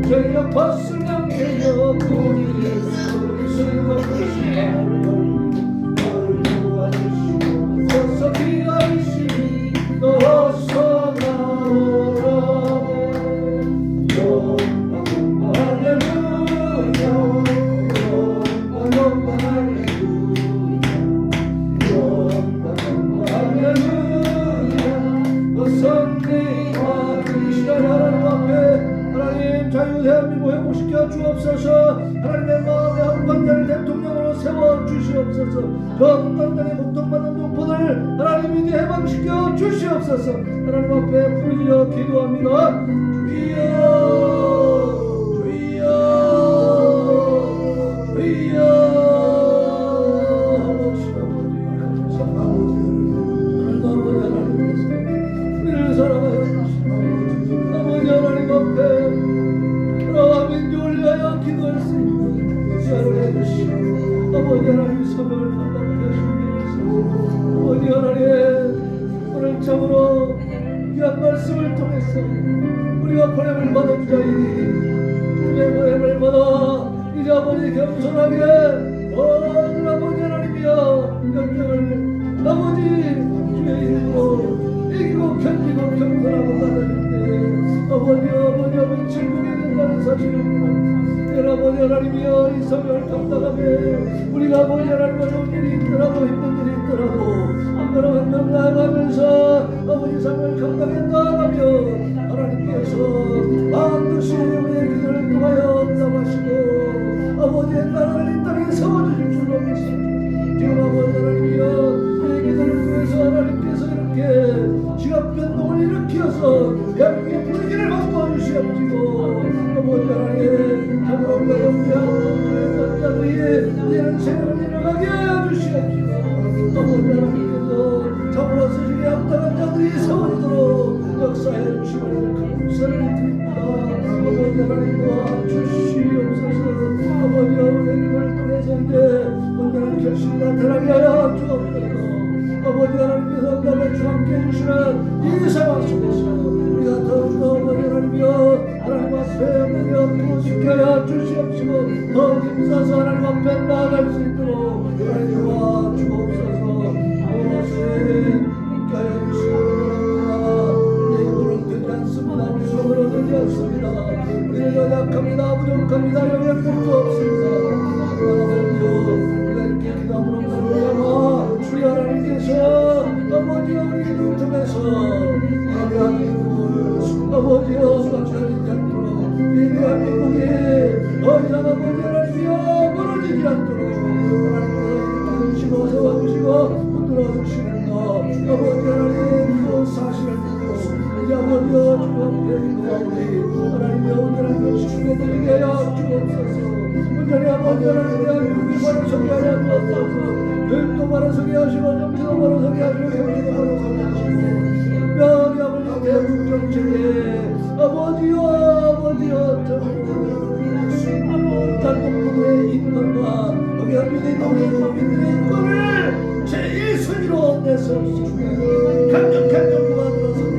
저희가 벗으면 되어 우리 예수를 즐거우시게 어서 기다리시니 어서 나오라 영광 할렐루야 영광 할렐루야 영광 할렐루야 성리하리 시간 하나님 앞에 하나님 자유 대한민국 회복시켜 주옵소서. 하나님의 마음에 한반도를 대통령으로 세워주시옵소서. 그 한반도에 고통받는 동포들 하나님이 해방시켜 주시옵소서. 하나님 앞에 부르짖어 기도합니다. 주여 주여 주여 우리를 사랑하여 주시고 아버지 하나님 앞에 민족을 위하여 기도할 수 있는 시간을 해주시고 아버지 하나님 사명을 감당하게 하시옵소서. 아버지 하나님 오늘 참으로 귀한 말씀을 통해서 우리가 보냄을 받은 자이니 주의 보냄을 받아 이제 아버지 겸손하게 오늘 아버지 하나님이여 명령을 아버지 주의 이름으로 이기고 견디고 겸손하고 받아줄 때 아버지 질문이 된다는 사실을 아버지 하나님이여 이 사명을 감당하며 우리가 아버지 하나님과 좋은 일이 있더라도 힘든 일이 있더라도 한 걸음 한 걸음 나아가면서 아버지 사명을 감당해 나아가며 하나님께서 반드시 우리의 기도를 통하여 응답하시고 아버지의 나라를 이 땅에 세워주실 줄로 믿습니다. 지금 아버지 하나님이여 우리의 기도를 통해서 하나님께서 이렇게 지각 변동을 일으켜서 대한민국의 분위기를 바꿔 주시옵시고 아버지 하나님 하나님과 영리하고 자들이 이런 생활을 일어나게 하여 주시옵시고 아버지 하나님께서 참으로 스승에 합당한 자들이 세워지도록 역사해 주시고 감사를 드립니다. 아버지 하나님 도와주시옵소서. 아버지 우리의 기도를 통해서 이제 온전한 결실이 나타나게 하여 주옵소서. 아버지 하나님께서 응답에 주함께 해주시는 이 상황 속에서 우리가 더욱더 아버지 하나님이여 하나님 앞에 하나님 지켜야 주시옵시고 더 힘써서 하나님 앞에 나아갈 수 있도록 하나님 도와주옵소서. 무엇에 믿겨야 주시옵소서. 내 힘으로 되지 않습니다. 우리 손으로 되지 않습니다. 우리는 연약합니다. 부족합니다. 영향 볼수 없습니다. 우리가 이렇게 기도함으로 말미암아 주의 하나님께서 아버지여 우리를 통해서 아버지여 막혀지지 않도록 이 대한민국에 더 이상 아버지 하나님이여 무너지지 않도록 하나님께서 주시고 세워주시고 붙들어 주시는 것 아버지 하나님 그 사실을 믿고 이제 아버지여 주 앞에 기도하오니 하나님이여 온전한 것이 되게 하여 주옵소서. 온전히 아버지 하나님이여 육이 바로 서게 하여 주옵소서. 교육도 바로 서게 하시고 정치도 바로 서게 하시고 경제도 바로 서게 하시고 명이 아버지 대북 정책에 아버지여 단독부의 인권과 거기 한민의 국민들의 인권을 제1순위로 내세우시고 강력한 정부가 들어서게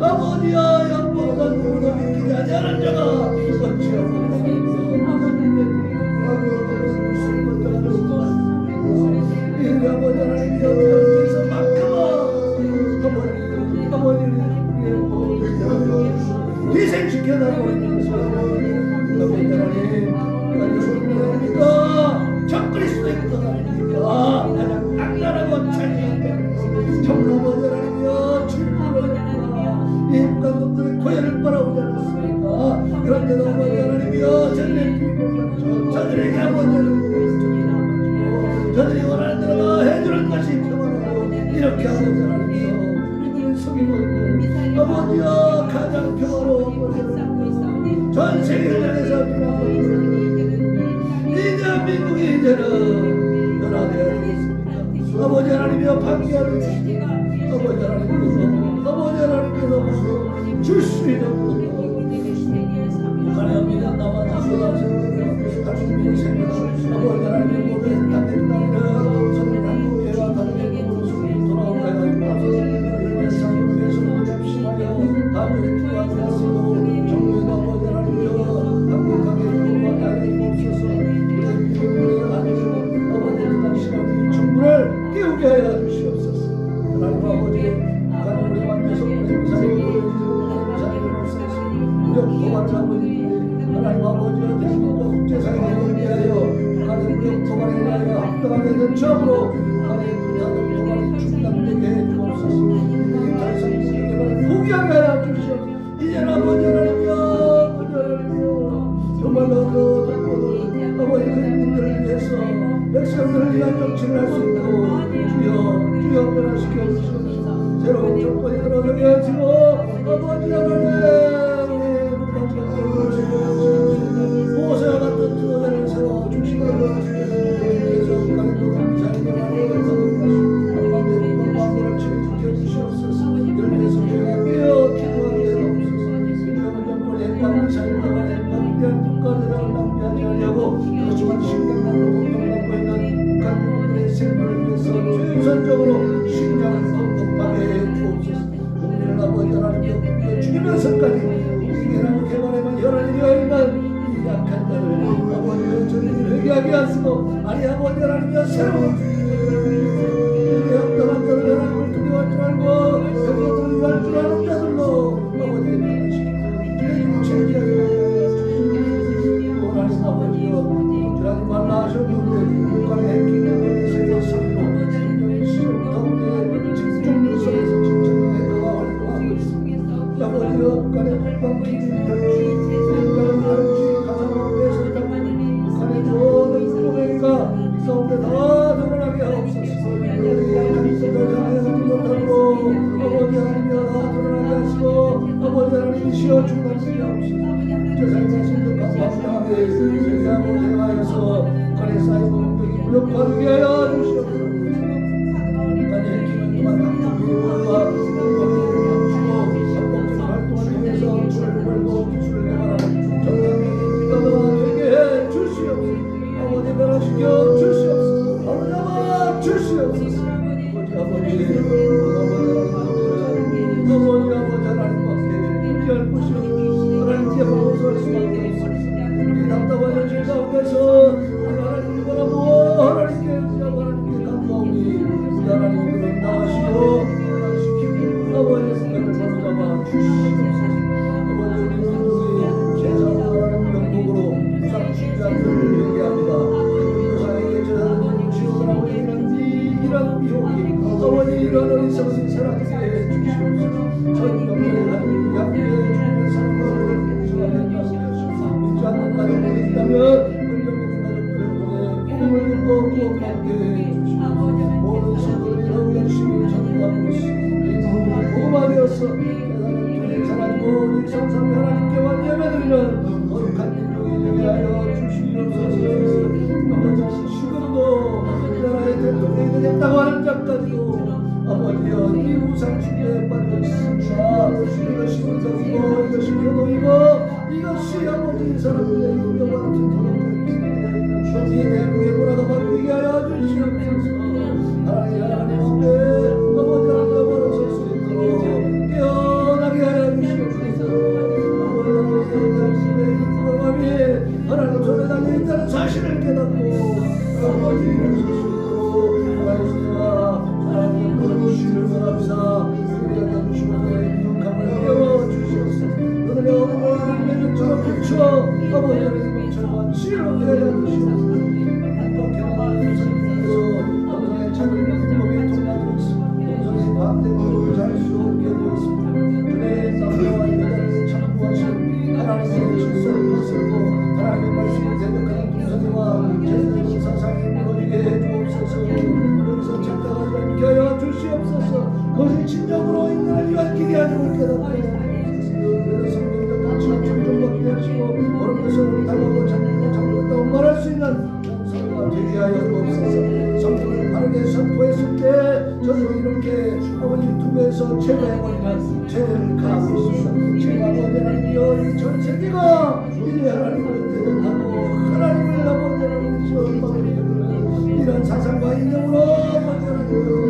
아버지야 양보가 누구도 믿기지 아니하는 자가 이 아버지 하나님 옆에서 아버지를 희생시켜달라고 아버지 하나님 적그리스도의 아닙니까 가장 악랄하고 잔인한 정로보지 하나님이여 인간 놈들의 고열을 빨아오지 않았습니까? 그런데도 아버지 하나님이여 저들에게 아버지 하나님 저들이 원하는 대로 해주는 것이 평안하고 이렇게 아버지 하나님이여 우리들을 속이고 있고 아버지여 가장 평화로운 전 세계를 향해서 이 대한민국이 이제는 변화되어야 되겠습니다. 아버지 하나님이여 방기하는 아버지 하나님께서 줄 수 있는 것 하나님이여 나와 나서라서 가족이 생겨 아버지 하나님 모든 땅에 땅에 성령 한국회와 다른 곳으로 돌아오게 하여 상국에서 잡심하여 가족의 피와 되었으고 정부에도 아버지 하나님이여 강력하게 돌아가게 하여 주옵소서. 우리의 피부에 아니면 아버지 당신의 충분을 깨우게 하여 주시옵소서. 하나님 아버지 우리 만나서 무력 도발을 하고 있는데 하나님 아버지와 대한민국 국제사회를 위하여 하나님 무력 도발에 대하여 합당하게 된 처음으로 하나님 군사적 도발이 중단되게 해주옵소서. 더 이상 국제개발을 포기하게 하여 주시옵소서. 이제는 아버지 하나님이여 정말로 그 동포들 아버지 그민들을 위해서 백성들을 위한 정치를 할 수 있도록 주여 변화시켜 주시옵소서. 새로운 정권이 들어서게 하시고 아버지 하나님 모세와 같은 지도자를 세워 주시고 그래서 강도 감사하게 마음을 지켜 주시옵소서. 열매서 저희가 깨어 기도하게 하옵소서. 이번 정권의 방사를 동안에 방대한 국가들을 낭비하지 않으려고 그렇지만 심각한 고통받고 있는 북한 국민의 생존을 위해서 최우선적으로 심장을 넉넉하게 해 주옵소서. 국민을 아버지 하나님께 죽이면서까지 국민이라고 개발에만 혈안이 되어있는 이 약한 자를 아버지의 저희를 회개하게 하시고 아니 아버지 하나님이여 새로운 이게 합당한 자를 하나님을 두려워하지 말고 광주인 별지 인간 별지 가상업에서 담는 북한의 모든 고객과 이 가운데 다 드러나게 하옵소서. 우리 약한 것을 당하지 못하고 아버지 하나님이여 다 드러나게 하시고 아버지 하나님이시여 충만하게 하옵소서. 세상의 신득한 감사하게 세상을 대하여서 북한에 쌓이고 공격이 무력화되게 하여 주시옵소서. 북한의 핵심은 또한 각종 교육과 공격을 멈추고 합법적 활동을 통해서 돈을 벌고 기술을 개발하는 정상적인 국가가 되게 해 주시옵소서. 아버지 변화시켜 주시옵소서. 아버지 잡아 주시옵소서. 아버지 하나님밖에 의지할 곳이 없어. 하나님께 벗어날 수밖에 없어. 이 답답한 현실 가운데서 하나님을 바라보고 하나님께 의지하고 하나님께 간구하오니 우리 하나님을 나가시고 변화시키고 아버지의 생각을 바로잡아 주시옵소서. 아버지 우리 민족이 제사와 하나님 명목으로 무상 준비한들을 배우게 합니다. 교사에게 제사를 지원하고 있는 이런 미혹이 아버지 이런 어리석은 사람에게 해주시옵소서. 전 명령에 하나님 양육해 주는 사람과 공수하게 하시옵소서. 믿지 않는 가족들이 있다면 헌정되는 가족들을 통해 복음을 듣고 구원받게 해주시옵소서. 모든 신들이 너무 열심히 전도하고 있습니다. 이 복음을 복음하게 하여서 세상을 통해 사라지고 일상삼위 하나님께 완전해드리는 거룩한 민족이 되게 하여 주시옵소서. 아버지 지금도 나라의 대통령이 되겠다고 하는 자까지도 아버지여 이 우상 숭배에 빠져 있습니다. 이것이 운동이고 이것이 교도이고 이것이 아버지 사람들의 인격과 같은 도덕적인 이 대국의 문화가 바뀌게 하여 주시옵소서. 하나님 앞에 아버지 하나님 걸어설 수 있도록 깨어나게 하여 주시옵소서. 아버지 하나님의 인격함이 하나님 손에 달려있다는 사실을 깨닫고 아버지 이루실 수 있도록 하나님과 하나님의 주시를 바랍니다. 우리가 주시고 인격함을 깨워주시옵소서. 오늘의 어둠을 하나님의 눈처럼 비추어 아버지 하나님의 철과 치유를 하여 주시옵소서. 행복해하는 성에서 동성의 작은 행복이 통하고 있습니다. 동성의 반대로 잘수 없게 되었습니다. 그의 남자와 여자를 참고하신 하나님의 질서를 거슬고 하나님의 말씀을 대적하는 동성애와 제도적 사상이 무너지게 해주옵소서. 여기서 착각하지 않게 하여 주시옵소서. 거짓 진정으로 인간을 위한 길이 아님을 깨닫게 하옵소서. 성경적 가치와 존중받게 하시고 옳은 것을 당하고 잘못했다고 말할 수 있는 정사가 되게 하여 주옵소서. 성경을 바르게 선포했을 때 저도 이렇게 아버지 유튜브에서 제거해버리는 죄를 가하고 있습니다. 제가 아버지 하나님이여 이 전 세계가 이제 하나님을 대적하고 하나님을 아버지 하나님이시여 이런 사상과 이념으로